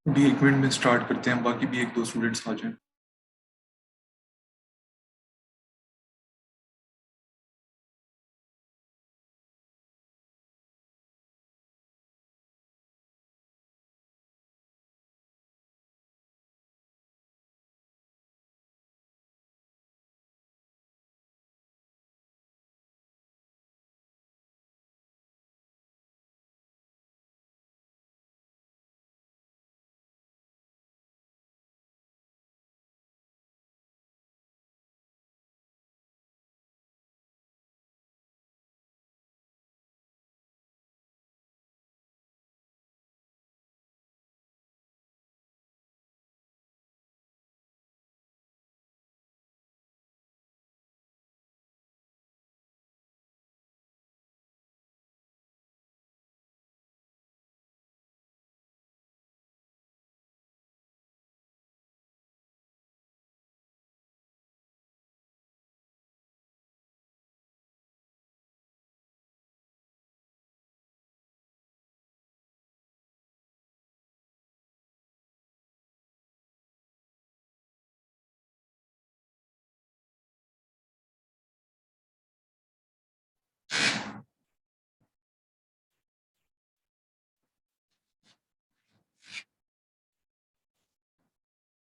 भी एक मिनट में स्टार्ट करते हैं, बाकी भी एक दो स्टूडेंट्स आ जाएं।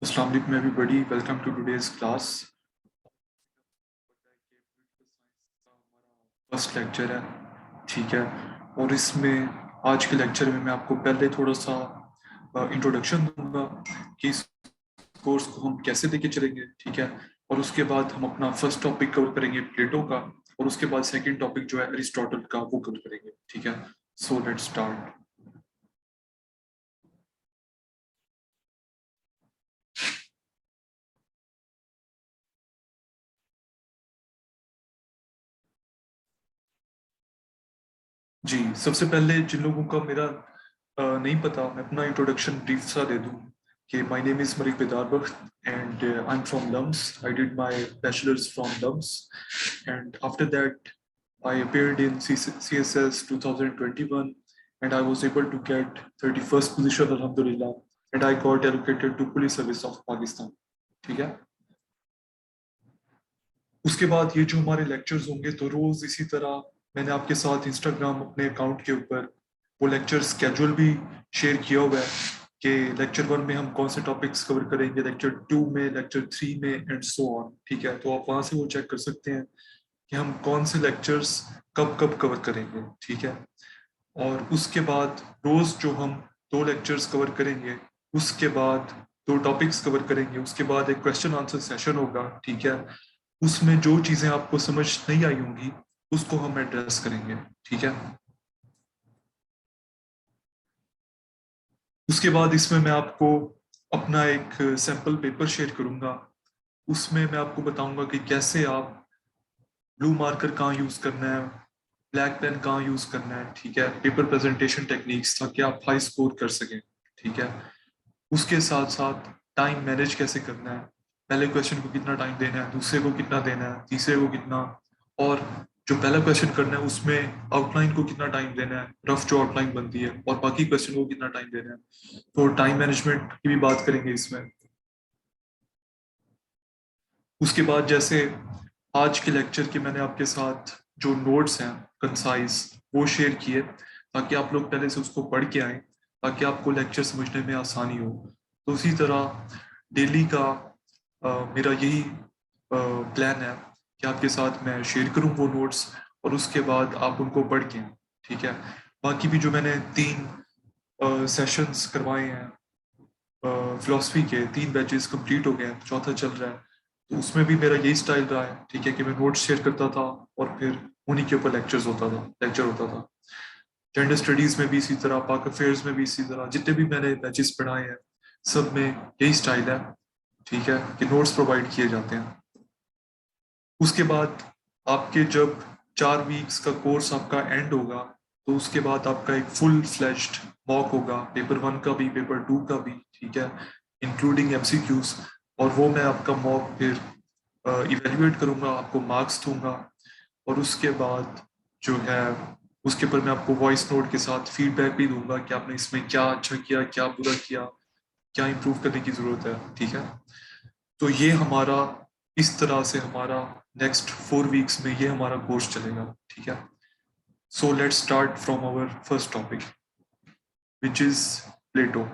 अस्सलाम वालेकुम everybody, welcome to today's class. First lecture है, ठीक है। और इसमें आज के लेक्चर में मैं आपको पहले थोड़ा सा इंट्रोडक्शन दूंगा कि इस कोर्स को हम कैसे लेके चलेंगे, ठीक है। और उसके बाद हम अपना फर्स्ट टॉपिक कवर करेंगे प्लेटो का, और उसके बाद सेकंड टॉपिक जो है अरिस्टोटल का, वो कवर करेंगे, ठीक है। So let's start. जी, सबसे पहले जिन लोगों का मेरा नहीं पता, मैं अपना इंट्रोडक्शन ब्रीफ सा दे दूं कि my name is Malik Bedar Bakht and I am from LUMS. I did my bachelors from LUMS and after that I appeared in CSS 2021 and I was able to get 31st position Alhamdulillah, and I got allocated to Police Service of Pakistan, ठीक है। उसके बाद ये जो हमारे lectures होंगे तो रोज इसी तरह मैंने आपके साथ इंस्टाग्राम अपने अकाउंट के ऊपर वो लेक्चर स्केड्यूल भी शेयर किया हुआ है कि लेक्चर 1 में हम कौन से टॉपिक्स कवर करेंगे, लेक्चर 2 में, लेक्चर 3 में एंड सो ऑन, ठीक है। तो आप वहां से वो चेक कर सकते हैं कि हम कौन से लेक्चर्स कब कब कवर करेंगे, ठीक है। और उसके बाद रोज जो हम दो लेक्चर्स कवर करेंगे, उसके बाद दो टॉपिक्स कवर करेंगे, उसके बाद एक क्वेश्चन आंसर सेशन होगा, ठीक है। उसमें जो चीजें आपको समझ नहीं आई होंगी उसको हम एड्रेस करेंगे, ठीक है। उसके बाद इसमें मैं आपको अपना एक सैंपल पेपर शेयर करूंगा। उसमें मैं आपको बताऊंगा कि कैसे आप ब्लू मार्कर कहाँ यूज करना है, ब्लैक पेन कहाँ यूज करना है, ठीक है। पेपर प्रेजेंटेशन टेक्निक्स, ताकि आप हाई स्कोर कर सकें, ठीक है। उसके साथ साथ टाइम मैनेज कैसे करना है, पहले क्वेश्चन को कितना टाइम देना है, दूसरे को कितना देना है, तीसरे को कितना, और जो पहला क्वेश्चन करना है उसमें आउटलाइन को कितना टाइम देना है, रफ जो आउटलाइन बनती है, और बाकी क्वेश्चन को कितना टाइम देना है। तो टाइम मैनेजमेंट की भी बात करेंगे इसमें। उसके बाद जैसे आज के लेक्चर के मैंने आपके साथ जो नोट्स हैं कंसाइज वो शेयर किए, ताकि आप लोग पहले से उसको पढ़ के आए, ताकि आपको लेक्चर समझने में आसानी हो। तो उसी तरह डेली का मेरा यही प्लान है कि आपके साथ मैं शेयर करूं वो नोट्स, और उसके बाद आप उनको पढ़ के आएं, ठीक है। बाकी भी जो मैंने 3 सेशंस करवाए हैं, फिलोसफी के 3 बैचेस कंप्लीट हो गए हैं, चौथा चल रहा है। तो उसमें भी मेरा यही स्टाइल रहा है, ठीक है, कि मैं नोट्स शेयर करता था और फिर उन्हीं के ऊपर लेक्चर होता था। जेंडर स्टडीज में भी इसी तरह, पाक अफेयर्स में भी इसी तरह, जितने भी मैंने बैचेस पढ़ाए हैं सब में यही स्टाइल है, ठीक है, कि नोट्स प्रोवाइड किए जाते हैं। उसके बाद आपके जब 4 वीक्स का कोर्स आपका एंड होगा, तो उसके बाद आपका एक फुल फ्लेज्ड मॉक होगा, पेपर 1 का भी, पेपर 2 का भी, ठीक है, इंक्लूडिंग एमसीक्यूज। और वो मैं आपका मॉक फिर इवेल्युएट करूंगा, आपको मार्क्स दूंगा। और उसके बाद जो है उसके ऊपर मैं आपको वॉइस नोट के साथ फीडबैक भी दूंगा कि आपने इसमें क्या अच्छा किया, क्या बुरा किया, क्या इंप्रूव करने की जरूरत है, ठीक है। तो ये हमारा इस तरह से हमारा नेक्स्ट 4 वीक्स में ये हमारा कोर्स चलेगा, ठीक है। So let's start from our first topic which is Plato.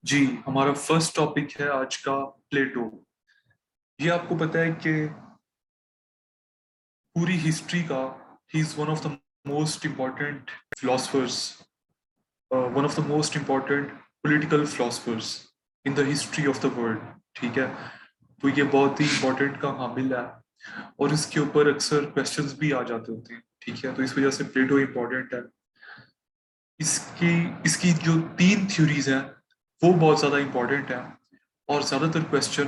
जी, हमारा फर्स्ट टॉपिक है आज का प्लेटो। ये आपको पता है कि पूरी हिस्ट्री का he is one of the most important philosophers, one of the most important political philosophers in the history of the world, ठीक है। तो ये बहुत ही इम्पोर्टेंट का हामिल है और इसके ऊपर अक्सर क्वेश्चंस भी आ जाते होते हैं, ठीक है। तो इस वजह से प्लेटो इम्पोर्टेंट है। इसकी इसकी जो 3 थ्योरीज हैं वो बहुत ज्यादा इम्पोर्टेंट है और ज्यादातर क्वेश्चन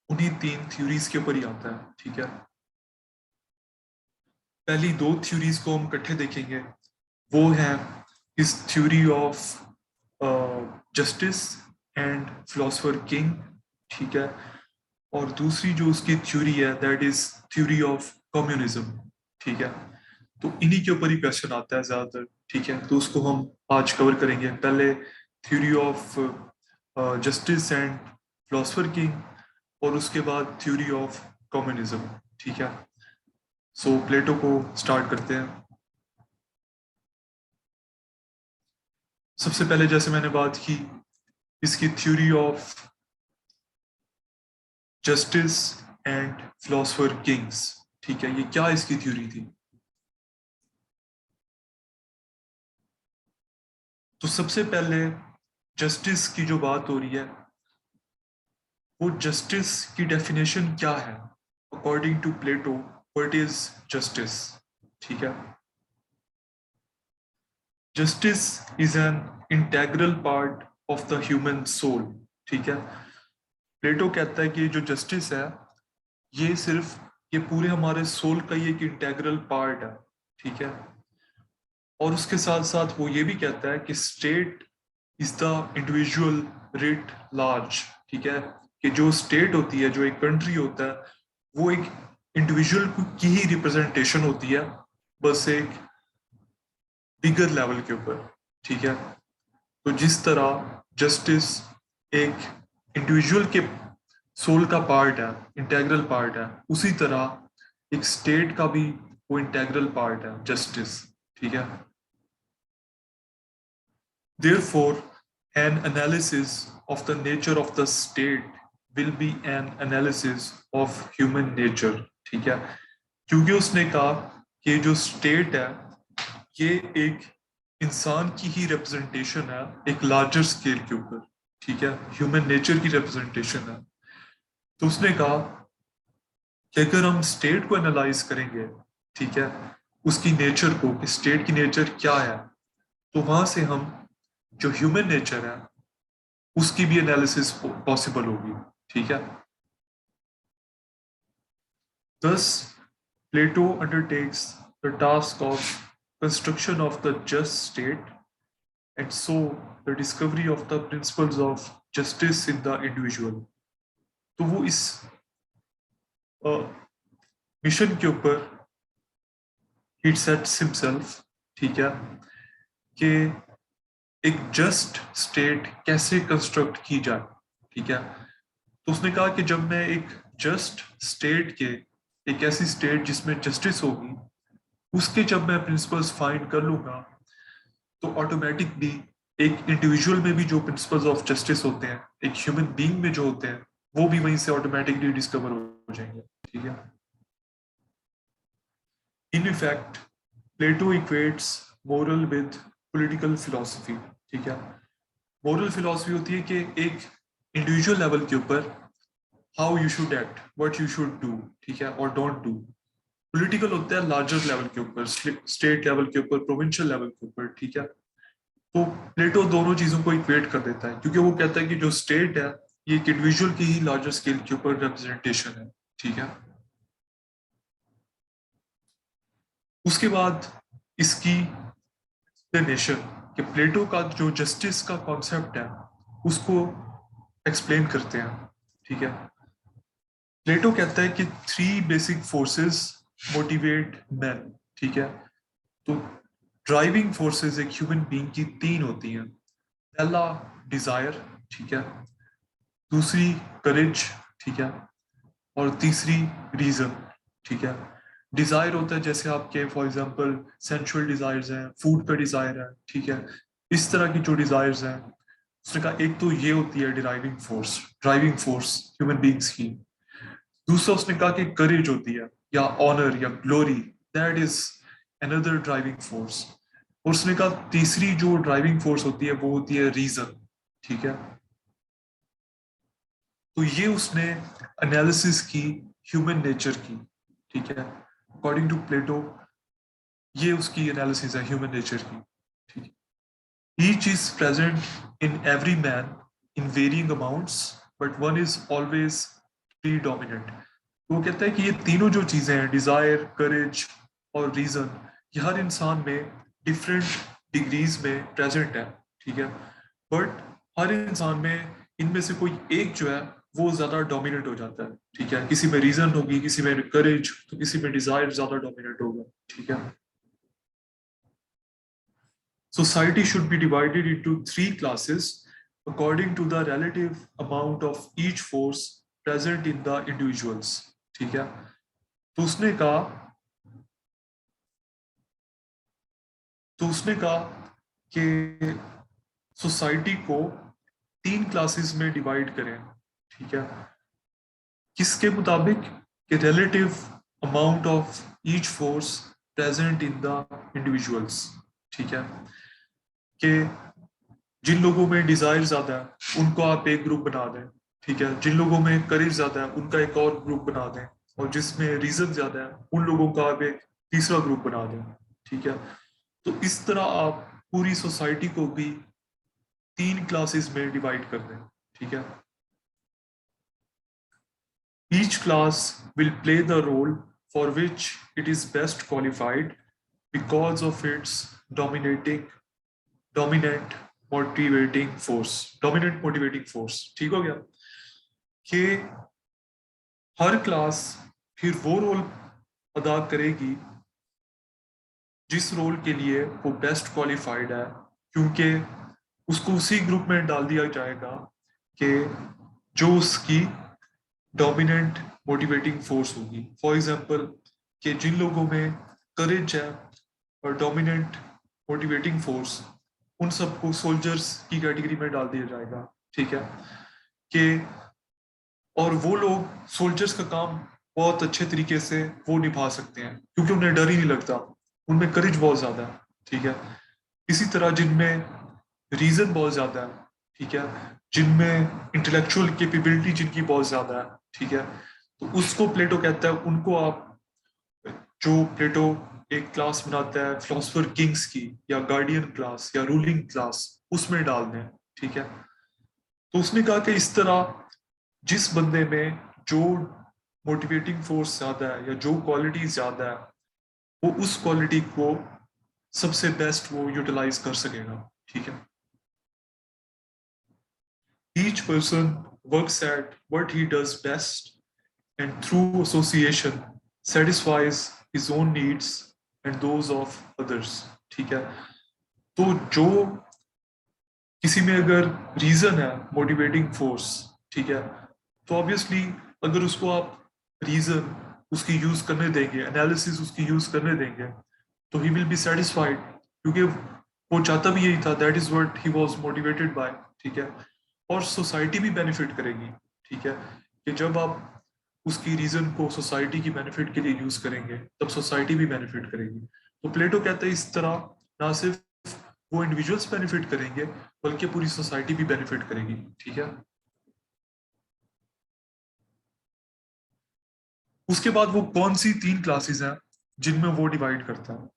उन्हीं 3 थ्योरीज के ऊपर ही आता है, ठीक है। पहली 2 थ्योरीज को हम इकट्ठे देखेंगे। वो है इस theory of justice and philosopher king, ठीक है। और दूसरी जो उसकी थ्योरी है that is theory of communism, ठीक है। तो इन्हीं के ऊपर ही क्वेश्चन आता है ज्यादातर, ठीक है। तो उसको हम आज कवर करेंगे। पहले theory of justice and philosopher king और उसके बाद थ्योरी ऑफ कम्युनिज्म, ठीक है। सो प्लेटो को स्टार्ट करते हैं। सबसे पहले जैसे मैंने बात की इसकी theory of justice and philosopher kings, ठीक है। ये क्या इसकी थ्योरी थी? तो सबसे पहले जस्टिस की जो बात हो रही है वो जस्टिस की डेफिनेशन क्या है according to Plato. What is justice, ठीक है। Justice is an integral part of the human soul, ठीक है। प्लेटो कहता है कि जो जस्टिस है ये सिर्फ ये पूरे हमारे सोल का ही एक इंटेग्रल पार्ट है, ठीक है। और उसके साथ साथ वो ये भी कहता है कि state is the individual writ large, ठीक है। कि जो स्टेट होती है, जो एक कंट्री होता है, वो एक इंडिविजुअल की ही रिप्रेजेंटेशन होती है, बस एक बिगर लेवल के ऊपर, ठीक है। तो जिस तरह जस्टिस एक इंडिविजुअल के सोल का पार्ट है, इंटेग्रल पार्ट है, उसी तरह एक स्टेट का भी वो इंटेग्रल पार्ट है जस्टिस, ठीक है। Therefore, an analysis of the nature of the state will be an analysis of human nature, ठीक है। क्योंकि उसने कहा कि जो स्टेट है ये एक इंसान की ही रिप्रेजेंटेशन है एक लार्जर स्केल के ऊपर, ठीक है। ह्यूमन नेचर की रिप्रेजेंटेशन है। तो उसने कहा कि अगर हम स्टेट को एनालाइज करेंगे, ठीक है, उसकी नेचर को कि स्टेट की नेचर क्या है, तो वहां से हम जो ह्यूमन नेचर है उसकी भी एनालिसिस पॉसिबल होगी, ठीक है। Thus, Plato undertakes the task of construction of the just state and so the discovery of the principles of justice in the individual. तो वो इस मिशन के ऊपर he sets himself, ठीक है, कि एक जस्ट स्टेट कैसे कंस्ट्रक्ट की जाए, ठीक है। तो उसने कहा कि जब मैं एक जस्ट स्टेट के एक ऐसी स्टेट जिसमें जस्टिस होगी उसके जब मैं प्रिंसिपल्स फाइंड कर लूंगा तो ऑटोमेटिकली एक इंडिविजुअल में भी जो प्रिंसिपल्स ऑफ जस्टिस होते हैं एक ह्यूमन बीइंग में जो होते हैं वो भी वहीं से ऑटोमेटिकली डिस्कवर हो जाएंगे, ठीक है। In effect Plato equates moral with political philosophy, ठीक है। मोरल फिलॉसफी होती है कि एक इंडिविजुअल लेवल के ऊपर how you should act, what you should do, ठीक है, और डोंट डू। पॉलिटिकल होता है लार्जर लेवल के ऊपर, स्टेट लेवल के ऊपर, प्रोविंशियल लेवल के ऊपर, ठीक है। तो प्लेटो दोनों चीजों को इक्वेट कर देता है, क्योंकि वो कहता है कि जो स्टेट है ये एक इंडिविजुअल की ही लार्जर स्केल के ऊपर रिप्रेजेंटेशन है। ठीक है। उसके बाद इसकी एक्सप्लेनेशन कि प्लेटो का जो जस्टिस का कॉन्सेप्ट है उसको एक्सप्लेन करते हैं। ठीक है। प्लेटो कहता है कि three basic forces motivate man. ठीक है। तो ड्राइविंग फोर्सेस एक ह्यूमन बीइंग की तीन होती हैं। पहला डिजायर। ठीक है। दूसरी करेज। ठीक है। और तीसरी रीजन। ठीक है। डिजायर होता है जैसे आपके फॉर एग्जांपल सेंसुअल डिजायर्स हैं, फूड का डिजायर है। ठीक है। इस तरह की जो डिजायर्स हैं, उसने कहा एक तो ये होती है ड्राइविंग फोर्स ह्यूमन बींग्स की। दूसरा उसने कहा कि करेज होती है या ऑनर या glory, that is another driving force. और उसने कहा तीसरी जो ड्राइविंग फोर्स होती है वो होती है रीजन। ठीक है। तो ये उसने एनालिसिस की ह्यूमन नेचर की। ठीक है। अकॉर्डिंग टू प्लेटो ये उसकी एनालिसिस है ह्यूमन नेचर की। ठीक है। Each is present in every man in varying amounts, but one is always predominant. वो कहता है कि ये तीनों जो चीजें हैं, डिजायर, करेज और रीजन, ये हर इंसान में डिफरेंट डिग्रीज में प्रेजेंट है। ठीक है। बट हर इंसान में इनमें से कोई एक जो है वो ज्यादा डोमिनेट हो जाता है। ठीक है। किसी में रीजन होगी, किसी में करेज, तो किसी में डिजायर ज्यादा डोमिनेट होगा। ठीक है। Society should be divided into three classes according to the relative amount of each force present in the individuals. ठीक है। तो उसने कहा कि सोसाइटी को तीन क्लासेस में डिवाइड करें। ठीक है। किसके मुताबिक? कि relative amount of each force present in the individuals. ठीक है। कि जिन लोगों में डिजायर ज्यादा है उनको आप एक ग्रुप बना दें। ठीक है। जिन लोगों में करेज ज्यादा है उनका एक और ग्रुप बना दें। और जिसमें रीजन ज्यादा है उन लोगों का आप एक तीसरा ग्रुप बना दें। ठीक है। तो इस तरह आप पूरी सोसाइटी को भी तीन क्लासेस में डिवाइड कर दें। ठीक है। Each class will play the role for which it is best qualified because of its dominating dominant dominant motivating force. ठीक हो गया। कि हर क्लास फिर वो रोल अदा करेगी जिस रोल के लिए वो बेस्ट क्वालिफाइड है, क्योंकि उसको उसी ग्रुप में डाल दिया जाएगा कि जो उसकी डोमिनेंट मोटिवेटिंग फोर्स होगी। फॉर एग्जांपल कि जिन लोगों में करेज है और डोमिनेंट मोटिवेटिंग फोर्स, उन सबको सोल्जर्स की कैटेगरी में डाल दिया जाएगा। ठीक है। कि और वो लोग सोल्जर्स का काम बहुत अच्छे तरीके से वो निभा सकते हैं क्योंकि उन्हें डर ही नहीं लगता, उनमें करेज बहुत ज्यादा है। ठीक है। इसी तरह जिनमें रीजन बहुत ज्यादा है। ठीक है। जिनमें इंटेलेक्चुअल कैपेबिलिटी जिनकी बहुत ज्यादा है। ठीक है। तो उसको प्लेटो कहता है, उनको आप जो प्लेटो एक क्लास बनाता है फिलोसफर किंग्स की या गार्डियन क्लास या रूलिंग क्लास, उसमें डाल दें। ठीक है। तो उसने कहा कि इस तरह जिस बंदे में जो मोटिवेटिंग फोर्स ज्यादा है या जो क्वालिटी ज्यादा है, वो उस क्वालिटी को सबसे बेस्ट वो यूटिलाइज कर सकेगा। ठीक है। Each person works at what he does best and through association satisfies his own needs and those of others. ठीक है। तो जो किसी में अगर रीजन है मोटिवेटिंग फोर्स, ठीक है, तो ऑब्वियसली अगर उसको आप रीजन उसकी यूज करने देंगे, एनालिसिस उसकी यूज करने देंगे, तो ही विल बी सेटिस्फाइड, क्योंकि वो चाहता भी यही था, that is what he was motivated by. ठीक है। और सोसाइटी भी बेनिफिट करेगी। ठीक है। कि जब आप उसकी रीजन को सोसाइटी की बेनिफिट के लिए यूज करेंगे तब सोसाइटी भी बेनिफिट करेगी। तो प्लेटो कहता है इस तरह ना सिर्फ वो इंडिविजुअल्स बेनिफिट करेंगे बल्कि पूरी सोसाइटी भी बेनिफिट करेगी। ठीक है। उसके बाद वो कौन सी तीन क्लासेस हैं जिनमें वो डिवाइड करता है?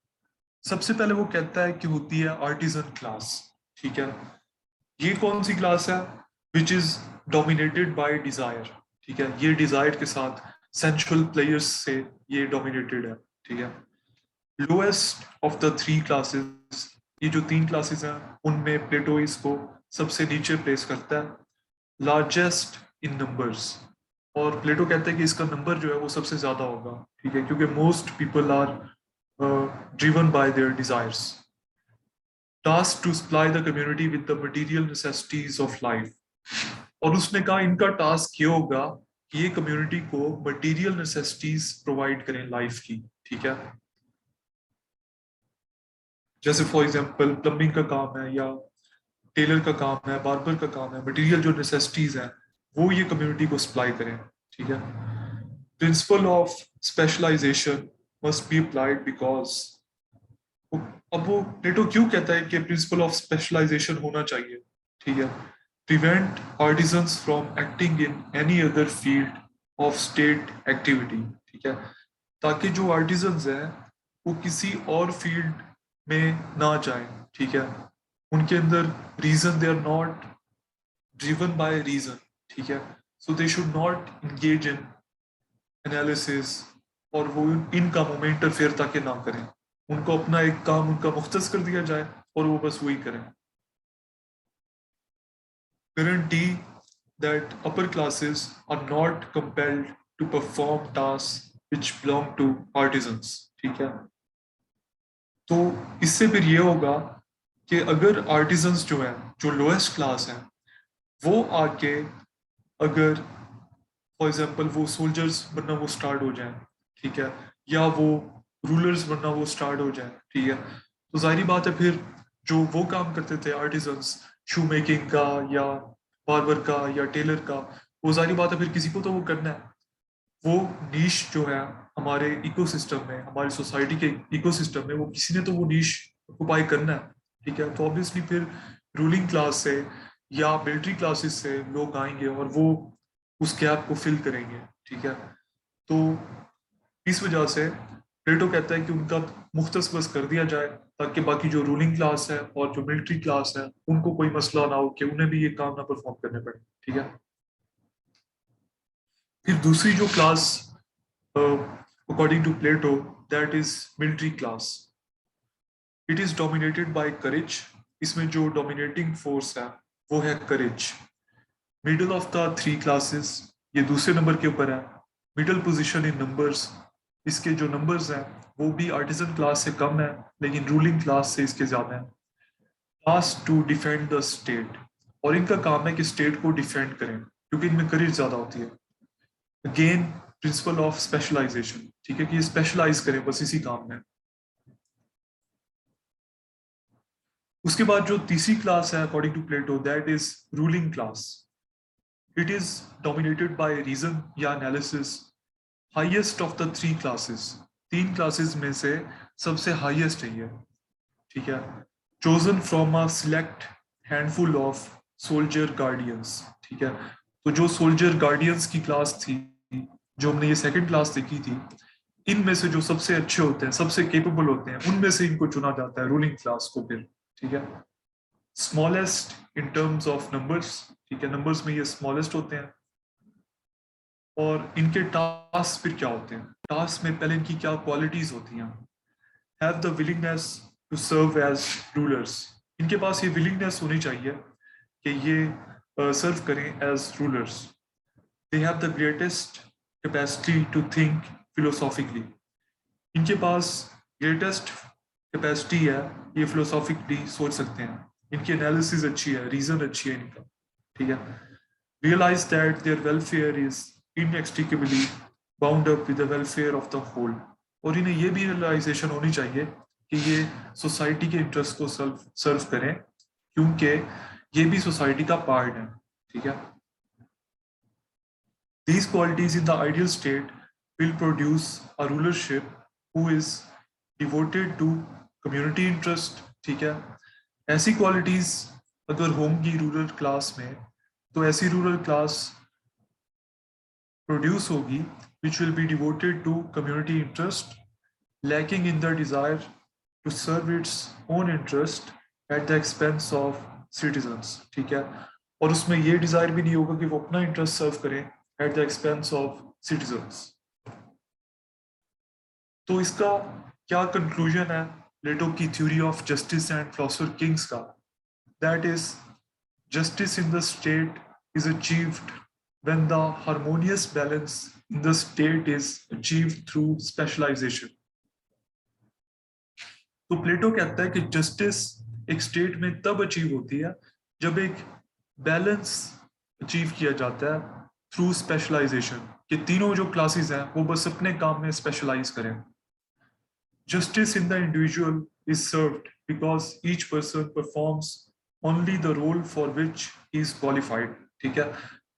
सबसे पहले वो कहता है कि होती है आर्टिजन क्लास। ठीक है, ये कौन सी क्लास है? Which is dominated by Dzire, ठीक है, ये डिजायर के साथ सेंशुअल प्लेयर्स से ये डोमिनेटेड है, ठीक है। Lowest of the three classes, ये जो तीन क्लासेस हैं उनमें प्लेटो इसको सबसे नीचे प्लेस करता है, लार्जेस्ट इन नंबर्स, और प्लेटो कहता है कि इसका नंबर जो है वो सबसे ज्यादा होगा, ठीक है, क्योंकि most people are driven by their desires. Task to supply the community with the material necessities of life, और उसने कहा इनका टास्क ये होगा कि ये कम्युनिटी को मटेरियल नेसेसिटीज प्रोवाइड करें लाइफ की, ठीक है। जैसे फॉर एग्जांपल प्लम्बिंग का काम है, या टेलर का काम है, बार्बर का काम है, मटेरियल जो नेसेसिटीज हैं वो ये कम्युनिटी को सप्लाई करें, ठीक है। Principle of specialization must be applied because, अब वो प्लेटो क्यों कहता है कि प्रिंसिपल ऑफ स्पेशलाइजेशन होना चाहिए, ठीक है। Prevent artisans from acting in any other field of state activity, ठीक है, ताकि जो आर्टिजन्स हैं वो किसी और फील्ड में ना जाएं, ठीक है, उनके अंदर reason, they are not driven by reason, ठीक है, so they should not engage in analysis, और वो इन कामों में इंटरफेयर ताकि ना करें, उनको अपना एक काम उनका मुख्तस कर दिया जाए और वो बस वही करें। Guarantee that upper classes are not compelled to perform tasks which belong to artisans, ठीक है। तो इससे फिर ये होगा कि अगर आर्टिजन्स जो हैं, जो लोएस्ट क्लास हैं, वो आके अगर फॉर एग्जांपल वो सोल्जर्स बनना वो स्टार्ट हो जाए, ठीक है, या वो रूलर्स बनना वो स्टार्ट हो जाए, ठीक है, तो जाहिर बात है फिर जो वो काम करते थे आर्टिजन्स, शू मेकिंग का या बार्बर का या टेलर का, वो जाहिर बात है फिर किसी को तो वो करना है, वो नीश जो है हमारे इकोसिस्टम में, हमारी सोसाइटी के इकोसिस्टम में, वो किसी ने तो वो नीश ऑक्युपाई करना है, ठीक है। तो ऑब्वियसली फिर रूलिंग क्लास से या मिलिट्री क्लासेस से लोग आएंगे और वो उस गैप को फिल करेंगे, ठीक है। तो इस वजह से प्लेटो कहता है कि उनका मुख्तस बस कर दिया जाए, ताकि बाकी जो रूलिंग क्लास है और जो मिलिट्री क्लास है उनको कोई मसला ना हो कि उन्हें भी ये काम ना परफॉर्म करने पड़े, ठीक है। फिर दूसरी जो class according to Plato, that is military class. It is dominated by courage, इसमें जो डोमिनेटिंग फोर्स है वो है courage. Middle of the three classes, ये दूसरे नंबर के ऊपर है। मिडल पोजीशन इन नंबर्स, इसके जो नंबर्स हैं वो भी आर्टिजन क्लास से कम है लेकिन रूलिंग क्लास से इसके ज्यादा है। Task to defend the state, और इनका काम है कि स्टेट को डिफेंड करें क्योंकि इनमें करेज ज्यादा होती है। अगेन प्रिंसिपल ऑफ स्पेशलाइजेशन, ठीक है, कि ये स्पेशलाइज करें बस इसी काम में। उसके बाद जो तीसरी क्लास है according to Plato, that is ruling class. It is dominated by reason या analysis, highest of the three classes, तीन क्लासेस में से सबसे हाईएस्ट है ये, ठीक है। Chosen from a select handful of soldier guardians, ठीक है। तो जो सोल्जर गार्डियंस की क्लास थी, जो हमने ये सेकंड क्लास देखी थी, इनमें से जो सबसे अच्छे होते हैं, सबसे केपेबल होते हैं, उनमें से इनको चुना जाता है रूलिंग क्लास को फिर, ठीक है। Smallest in terms of numbers, ठीक है, नंबर्स में ये स्मॉलेस्ट होते हैं। और इनके टास्क फिर क्या होते हैं? टास्क में पहले इनकी क्या क्वालिटीज होती हैं? Have the willingness to serve as rulers, इनके पास ये विलिंगनेस होनी चाहिए कि ये सर्व करें as rulers. They have the greatest capacity to think philosophically, इनके पास ग्रेटेस्ट कैपेसिटी है, ये फिलोसॉफिकली सोच सकते हैं, इनकी एनालिसिस अच्छी है, रीजन अच्छी है इनका, ठीक है। Realize that their welfare is inextricably bound up with the welfare of the whole, और इन्हें ये भी रियलाइजेशन होनी चाहिए कि ये सोसाइटी के इंटरेस्ट को सर्व करें क्योंकि ये भी सोसाइटी का पार्ट है, ठीक है। These qualities in the ideal state will produce a rulership who is devoted to community interest, ठीक है। ऐसी क्वालिटीज अगर होंगी रूरल क्लास में, तो ऐसी रूरल क्लास प्रोड्यूस होगी which will be devoted to community interest, lacking in the desire to serve its own interest eight the expense of citizens, ठीक है। और उसमें ये डिजायर भी नहीं होगा कि वो अपना इंटरेस्ट सर्व करें at the expense of citizens. तो इसका क्या कंक्लूजन है प्लेटो की theory of justice and philosopher kings का? That is justice in the state is achieved when the harmonious balance in the state is achieved through specialization. तो प्लेटो कहता है कि जस्टिस एक स्टेट में तब अचीव होती है जब एक बैलेंस अचीव किया जाता है थ्रू स्पेशलाइजेशन, कि तीनों जो क्लासेस हैं वो बस अपने काम में स्पेशलाइज करें। Justice in the individual is served because each person performs only the role for which he is qualified, ठीक है।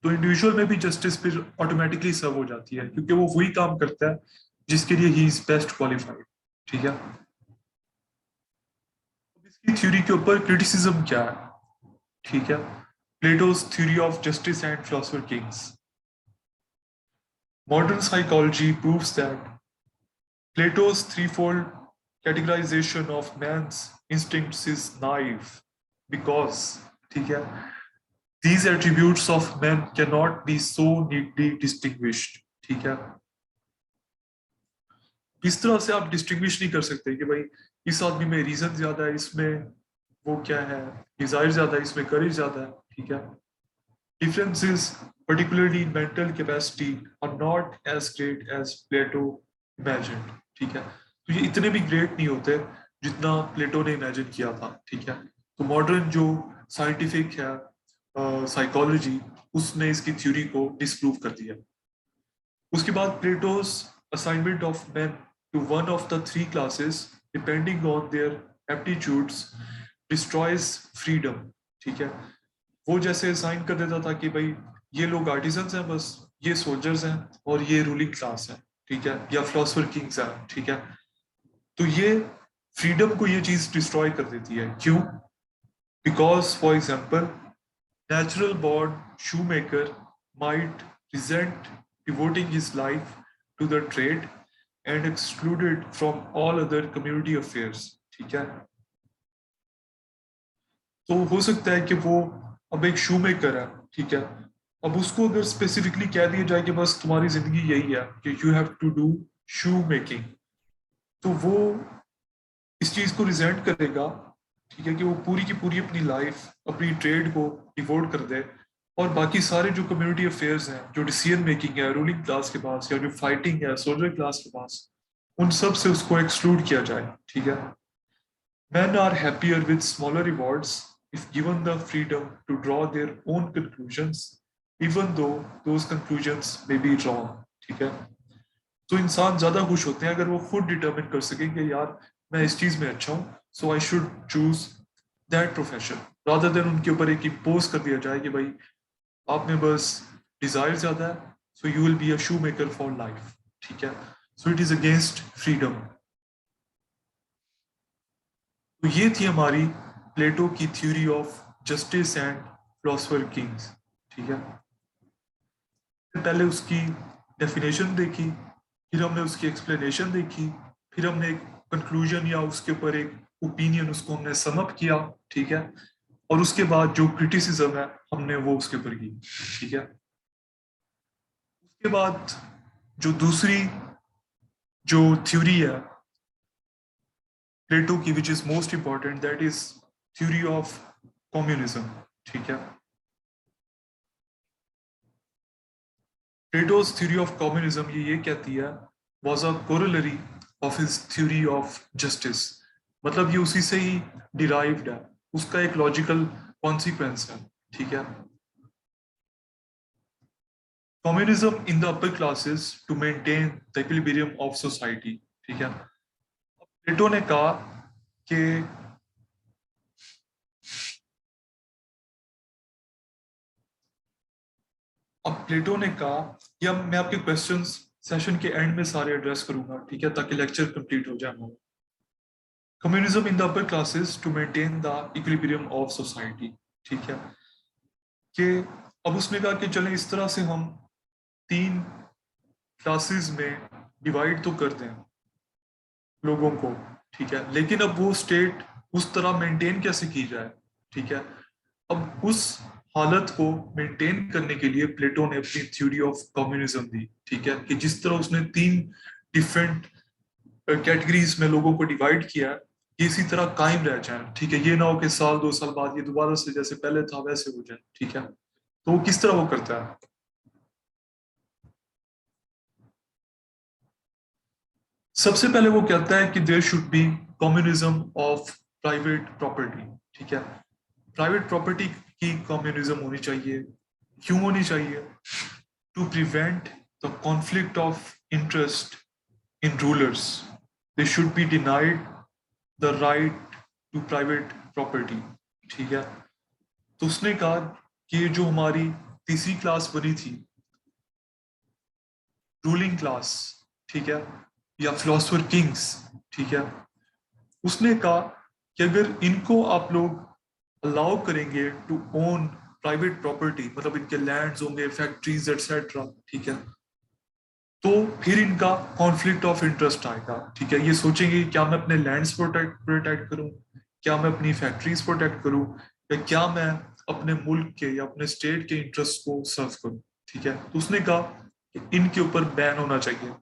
तो इंडिविजुअल में भी जस्टिस फिर ऑटोमेटिकली सर्व हो जाती है क्योंकि वो वही काम करता है जिसके लिए ही इज बेस्ट क्वालिफाइड, ठीक है। इसकी थ्योरी के ऊपर क्रिटिसिज्म क्या है, ठीक है। प्लेटो's theory of justice and philosopher kings. Modern psychology proves that Plato's threefold categorization of man's instincts is naive because, ठीक है, these attributes of men cannot be so neatly distinguished, ठीक है। इस तरह से आप डिस्टिंग्विश नहीं कर सकते कि भाई इस आदमी में रीजन ज्यादा है, इसमें वो क्या है, डिजायर ज्यादा है, इसमें करेज ज्यादा है, ठीक है। Differences, particularly in mental capacity, are not as great as Plato imagined, ठीक है। तो ये इतने भी ग्रेट नहीं होते जितना प्लेटो ने इमेजिन किया था, ठीक है। तो मॉडर्न जो साइंटिफिक है साइकोलॉजी, उसने इसकी थ्योरी को डिस्प्रूव कर दिया। उसके बाद Plato's assignment of man to one of the three classes depending on their aptitudes destroys freedom, ठीक है। वो जैसे साइन कर देता था कि भाई ये लोग आर्टिजन्स हैं, बस ये सोल्जर्स हैं और ये रूलिंग क्लास है, ठीक है, या फिलोसफर किंग्स है, ठीक है। तो ये फ्रीडम को ये चीज डिस्ट्रॉय कर देती है। क्यों? Because for example natural born shoe maker might regent devoting his life to the trade and excluded from all other community affairs, ठीक है। तो हो सकता है कि वो अब एक शू मेकर है, ठीक है। अब उसको अगर स्पेसिफिकली कह दिया जाए कि बस तुम्हारी जिंदगी यही है कि you have to do shoe making, तो वो इस चीज को रिजेंट करेगा, ठीक है, कि वो पूरी की पूरी अपनी लाइफ अपनी ट्रेड को डिवोट कर दे और बाकी सारे जो कम्युनिटी अफेयर्स हैं, जो डिसीजन मेकिंग है रूलिंग क्लास के पास या जो फाइटिंग है सोल्जर क्लास के पास, उन सब से उसको एक्सक्लूड किया जाए, ठीक है। Men are happier with smaller rewards if given the freedom to draw their own conclusions, even though those conclusions may be wrong, ठीक है। तो इंसान ज्यादा खुश होते हैं अगर वो खुद डिटरमिन कर सके कि यार मैं इस चीज में अच्छा हूँ, so I should choose that profession, rather than उनके ऊपर एक इम्पोज कर दिया जाए कि भाई आप में बस डिजायर ज्यादा है, so you will be a shoe maker for life, ठीक है। So it is against freedom. तो ये थी हमारी प्लेटो की theory of justice and philosopher kings, ठीक है। पहले उसकी डेफिनेशन देखी, फिर हमने उसकी एक्सप्लेनेशन देखी, फिर हमने एक कंक्लूजन या उसके ऊपर एक ओपिनियन उसको हमने सम अप किया, ठीक है। और उसके बाद जो क्रिटिसिज्म है हमने वो उसके ऊपर की, ठीक है। उसके बाद जो दूसरी जो थ्योरी है प्लेटो की which is most important, that is theory of communism, ठीक है। प्लेटो's theory of communism ये कहती है was a corollary of his theory of justice, मतलब ये उसी से ही derived है, उसका एक logical consequence है, ठीक है। Communism in the upper classes to maintain the equilibrium of society, ठीक है। प्लेटो ने कहा कि अब प्लेटो ने कहा कि अब मैं आपके क्वेश्चंस सेशन के एंड में सारे एड्रेस करूंगा, ठीक है, ताकि लेक्चर कंप्लीट हो जाए हमारा। Communism in the upper classes to maintain the equilibrium of society, ठीक है। कि अब उसने कहा कि चलें इस तरह से हम तीन क्लासेस में डिवाइड तो कर दें लोगों को, ठीक है, लेकिन अब वो स्टेट उस तरह मेंटेन कैसे की जाए, ठीक है। अब उस हालत को मेंटेन करने के लिए प्लेटो ने अपनी थ्योरी ऑफ कम्युनिज्म दी, ठीक है, कि जिस तरह उसने 3 डिफरेंट कैटेगरीज में लोगों को डिवाइड किया है, ये इसी तरह कायम रह जाए, ठीक है। ये ना हो कि साल 2 साल बाद ये दोबारा से जैसे पहले था वैसे हो जाए, ठीक है। तो वो किस तरह वो करता है? सबसे पहले वो कहता है कि there should be communism of private property, ठीक है। प्राइवेट प्रॉपर्टी की कम्युनिज्म होनी चाहिए। क्यों होनी चाहिए? To prevent the conflict of interest in rulers, they should be denied the right to private property, ठीक है। तो उसने कहा कि ये जो हमारी तीसरी क्लास बनी थी, रूलिंग क्लास, ठीक है, या फिलोसफर किंग्स, ठीक है, उसने कहा कि अगर इनको आप लोग अलाउ करेंगे टू ओन प्राइवेट प्रॉपर्टी, मतलब इनके लैंड्स होंगे, फैक्ट्रीज एटसेट्रा, ठीक है, तो फिर इनका कॉन्फ्लिक्ट ऑफ इंटरेस्ट आएगा, ठीक है। ये सोचेंगे क्या मैं अपने लैंड्स प्रोटेक्ट करूं, क्या मैं अपनी फैक्ट्रीज प्रोटेक्ट करूं, या क्या मैं अपने मुल्क के या अपने स्टेट के इंटरेस्ट को सर्व करूं, ठीक है। तो उसने कहा कि इनके ऊपर बैन होना चाहिए।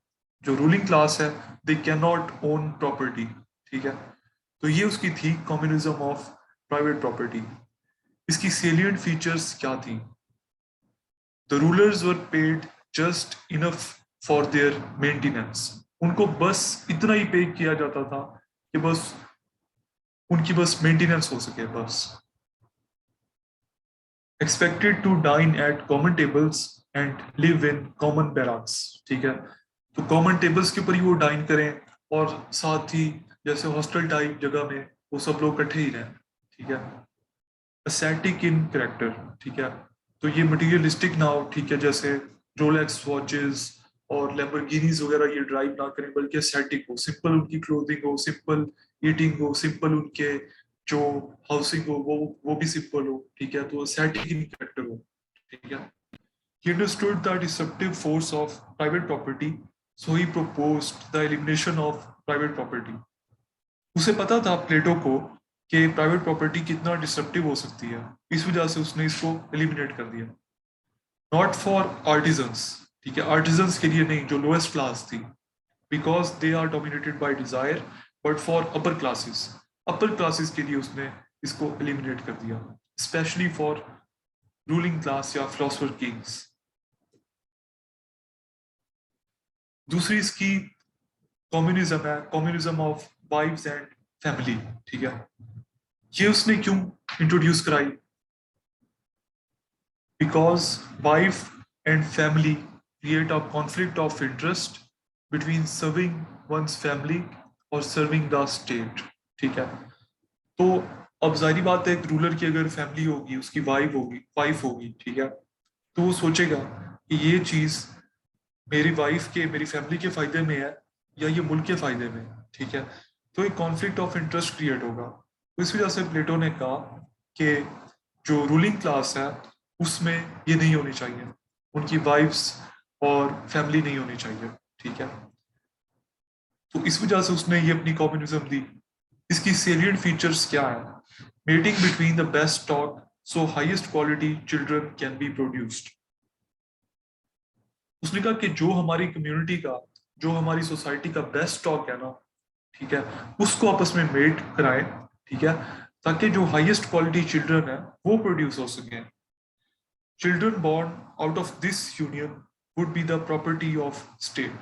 जो रूलिंग क्लास है, they can not own property, ठीक है। तो ये उसकी थी कम्युनिज्म ऑफ प्राइवेट प्रॉपर्टी। इसकी सेलियंट फीचर्स क्या थी? The rulers were paid just enough for their maintenance. उनको बस इतना ही पे किया जाता था कि बस उनकी बस मेंटेनेंस हो सके, बस। Expected to dine at common tables and live in common barracks, ठीक है। तो कॉमन टेबल्स के ऊपर ही वो डाइन करें, और साथ ही जैसे हॉस्टल टाइप जगह में वो सब लोग इकट्ठे ही रहें, ठीक है। एस्थेटिक इन कैरेक्टर, ठीक है। तो ये मटेरियलिस्टिक ना हो, ठीक है, जैसे रोलेक्स वॉचेस और लैम्बोर्गिनीज वगैरह ये ड्राइव ना करें, बल्कि एस्थेटिक हो, सिंपल उनकी क्लोथिंग हो, सिंपल ईटिंग हो, सिंपल उनके जो हाउसिंग हो वो भी सिंपल हो, ठीक है। तो एस्थेटिक इन कैरेक्टर हो, ठीक है। He understood the disruptive force of private property, so he proposed the elimination of private property. उसे पता था प्लेटो को कि प्राइवेट प्रॉपर्टी कितना डिस्ट्रप्टिव हो सकती है, इस वजह से उसने इसको एलिमिनेट कर दिया। नॉट फॉर आर्टिजन्स, ठीक है, आर्टिजन्स के लिए नहीं, जो लोएस्ट क्लास थी, because they are dominated by desire, but for upper classes के लिए उसने इसको एलिमिनेट कर दिया, स्पेशली फॉर रूलिंग क्लास या फिलोसफर किंग्स। दूसरी इसकी कम्युनिज्म है, communism of wives and family, ठीक है। ये उसने क्यों इंट्रोड्यूस कराई? because wife and family create a conflict of interest between serving one's family और serving the state, ठीक है। तो अब जाहिर बात है, एक रूलर की अगर फैमिली होगी, उसकी वाइफ होगी, ठीक है, तो वो सोचेगा कि ये चीज मेरी फैमिली के फायदे में है या ये मुल्क के फायदे में, ठीक है। तो एक कॉन्फ्लिक्ट ऑफ इंटरेस्ट क्रिएट होगा। तो इस वजह से प्लेटो ने कहा कि जो रूलिंग क्लास है उसमें ये नहीं होनी चाहिए, उनकी वाइफ्स और फैमिली नहीं होनी चाहिए, ठीक है। तो इस वजह से उसने ये अपनी कम्युनिज्म दी। इसकी सेलियंट फीचर्स क्या है? Mating between the best stock, so highest quality children can be produced. उसने कहा कि जो हमारी कम्युनिटी का, जो हमारी सोसाइटी का बेस्ट स्टॉक है ना, ठीक है, उसको आपस में मेट कराए, ठीक है, ताकि जो हाईएस्ट क्वालिटी चिल्ड्रन है वो प्रोड्यूस हो सके। Children born out of this union would be the property of state।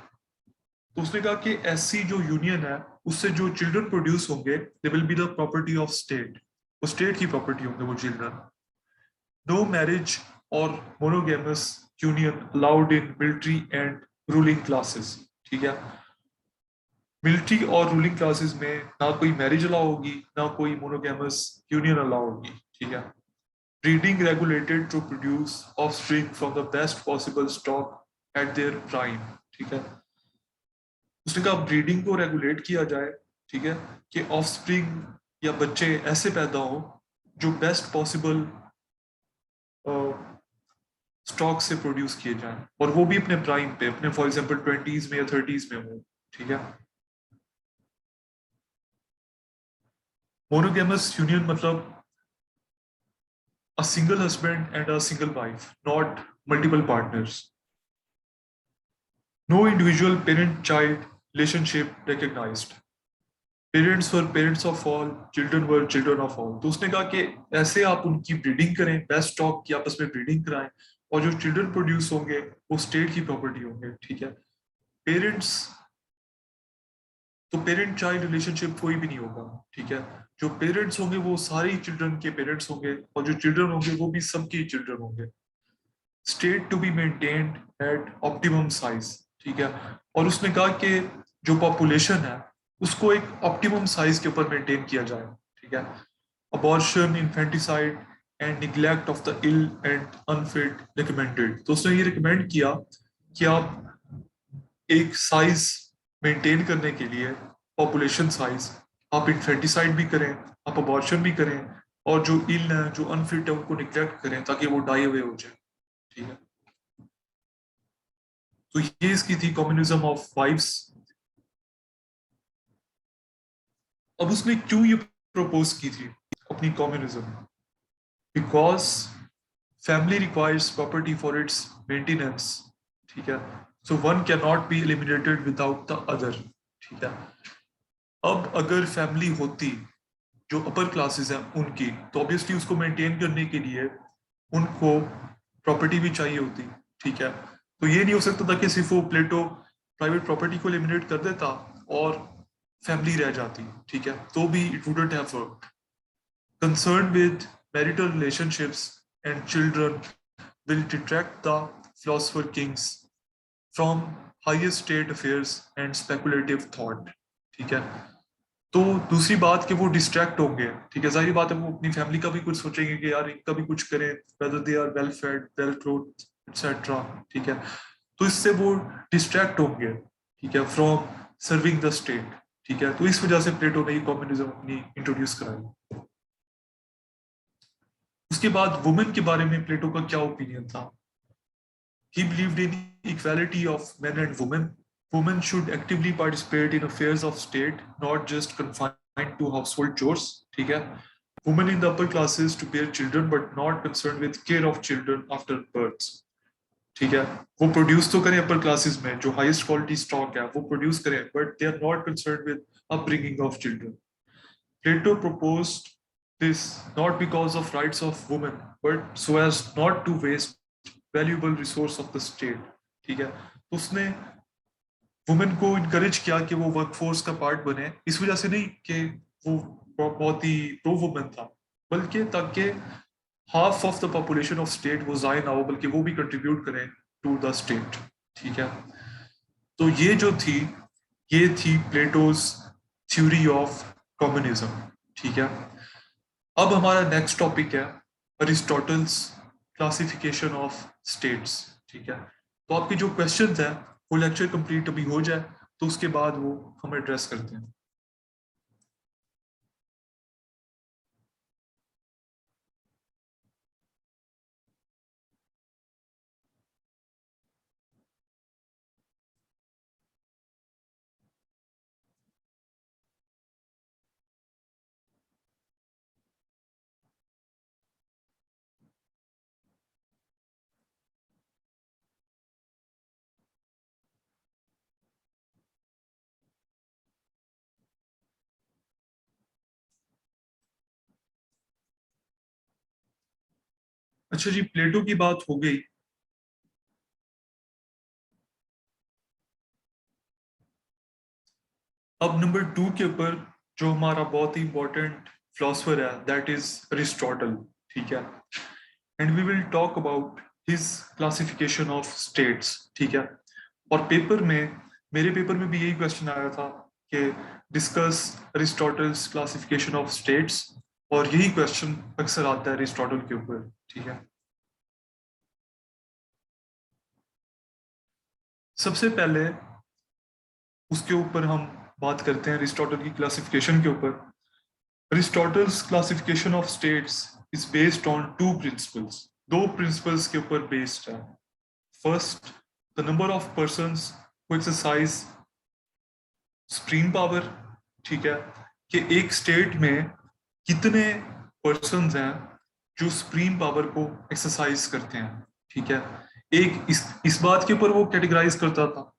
तो उसने कहा कि ऐसी जो यूनियन है उससे जो चिल्ड्रन प्रोड्यूस होंगे, they will be the property of state, वो स्टेट की प्रॉपर्टी होंगे वो चिल्ड्रन। नो मैरिज और monogamous union allowed in military and ruling classes, ठीक है। मिलिट्री और रूलिंग क्लासेस में ना कोई मैरिज अलाउ होगी, ना कोई मोनोगेमस यूनियन अलाउ होगी, ठीक है। Breeding regulated to produce offspring from the best possible stock at their prime, ठीक है। उसने कहा ब्रीडिंग को रेगुलेट किया जाए, ठीक है, कि ऑफस्प्रिंग या बच्चे ऐसे पैदा हो जो बेस्ट पॉसिबल स्टॉक से प्रोड्यूस किए जाएं, और वो भी अपने प्राइम पे, अपने फॉर एग्जांपल 20s में या 30s में हो, ठीक है। मोनोगेमस यूनियन मतलब a single husband and a single wife, not multiple partners. No individual parent-child relationship recognized. Parents were parents of all, children were children of all. तो उसने कहा कि ऐसे आप उनकी ब्रीडिंग करें, बेस्ट स्टॉक की आपस में ब्रीडिंग कराएं, और जो चिल्ड्रन प्रोड्यूस होंगे वो स्टेट की प्रॉपर्टी होंगे, ठीक है। पेरेंट्स, तो पेरेंट चाइल्ड रिलेशनशिप कोई भी नहीं होगा, ठीक है। जो पेरेंट्स होंगे वो सारे चिल्ड्रन के पेरेंट्स होंगे, और जो चिल्ड्रन होंगे वो भी सबके चिल्ड्रन होंगे। State to be maintained at optimum size, ठीक है। और उसने कहा कि जो पॉपुलेशन है उसको एक ऑप्टिमम साइज के ऊपर मेंटेन किया जाए, ठीक है। Abortion, infanticide and neglect of the ill and unfit recommended. तो उसने ये रिकमेंड किया कि आप एक साइज मेंटेन करने के लिए, पॉपुलेशन साइज, आप इन्फेंटिसाइड भी करें, आप अबॉर्शन भी करें, और जो इल है, जो अनफिट है, उनको निग्लेक्ट करें ताकि वो डाई अवे हो जाए, ठीक है। तो ये इसकी थी कम्युनिज्म ऑफ वाइफ्स। अब उसने क्यों ये प्रपोज की थी अपनी communism? Because family requires property for its maintenance, ठीक है। So one can not be eliminated without the other, ठीक है। अब अगर फैमिली होती जो अपर क्लासेस हैं उनकी, तो ऑब्वियसली उसको मेंटेन करने के लिए उनको प्रॉपर्टी भी चाहिए होती, ठीक है। तो ये नहीं हो सकता था कि सिर्फ वो प्लेटो प्राइवेट प्रॉपर्टी को एलिमिनेट कर देता और फैमिली रह जाती, ठीक है, तो भी it wouldn't have worked. Concern with marital relationships and children will detract the philosopher Kings from highest state affairs and speculative thought, ठीक है। तो दूसरी बात कि वो डिस्ट्रैक्ट होंगे, ठीक है, जाहिर बात है वो अपनी फैमिली का भी कुछ सोचेंगे कि यार इनका भी कुछ करें, whether they are well fed, well cloth, etcetera, ठीक है। तो इससे वो डिस्ट्रैक्ट होंगे, ठीक है, फ्रॉम सर्विंग द स्टेट, ठीक है। तो इस वजह से प्लेटो ने कम्युनिज्म अपनी इंट्रोड्यूस कराई। उसके बाद वुमेन के बारे में प्लेटो का क्या ओपिनियन था? He believed in equality of men and women. Women should actively participate in affairs of state, not just confined to household chores, ठीक है। Women in the upper classes to bear children, but not concerned with care of children after birth, ठीक है। वो produce तो करें upper classes में, जो highest quality stock है वो प्रोड्यूस करें, but they are not concern with upbringing of children. Plato proposed this not because of rights of women, but so as not to waste valuable resource of the state, ठीक है। तो उसने women को encourage किया कि वो workforce का part बने, इस वजह से नहीं कि वो बहुत ही प्रो वुमेन था, बल्कि ताकि half of the population of state वो जाए ना हो, बल्कि वो भी कंट्रीब्यूट करें टू द स्टेट, ठीक है। तो ये जो थी, ये थी प्लेटोज थ्योरी ऑफ कम्युनिज्म, ठीक है। अब हमारा नेक्स्ट टॉपिक है अरिस्टोटल्स क्लासिफिकेशन ऑफ स्टेट्स, ठीक है। तो आपके जो क्वेश्चंस हैं वो लेक्चर कंप्लीट अभी हो जाए तो उसके बाद वो हम एड्रेस करते हैं। अच्छा जी, प्लेटो की बात हो गई। अब नंबर 2 के ऊपर जो हमारा बहुत ही इंपॉर्टेंट फिलोसफर है दैट इज अरिस्टोटल, ठीक है। And we will talk about his classification of states, ठीक है। और पेपर में, मेरे पेपर में भी यही क्वेश्चन आया था कि discuss Aristotle's classification of states, और यही क्वेश्चन अक्सर आता है अरिस्टोटल के ऊपर, ठीक है। सबसे पहले उसके ऊपर हम बात करते हैं अरिस्टोटल की क्लासिफिकेशन के ऊपर। Aristotle's classification of states is based on two principles, दो प्रिंसिपल्स के ऊपर बेस्ड है। First, the number of persons who exercise supreme power, ठीक है, कि एक स्टेट में कितने पर्सन्स हैं जो सुप्रीम पावर को एक्सरसाइज करते हैं, ठीक है। एक इस बात के ऊपर वो कैटेगराइज करता था,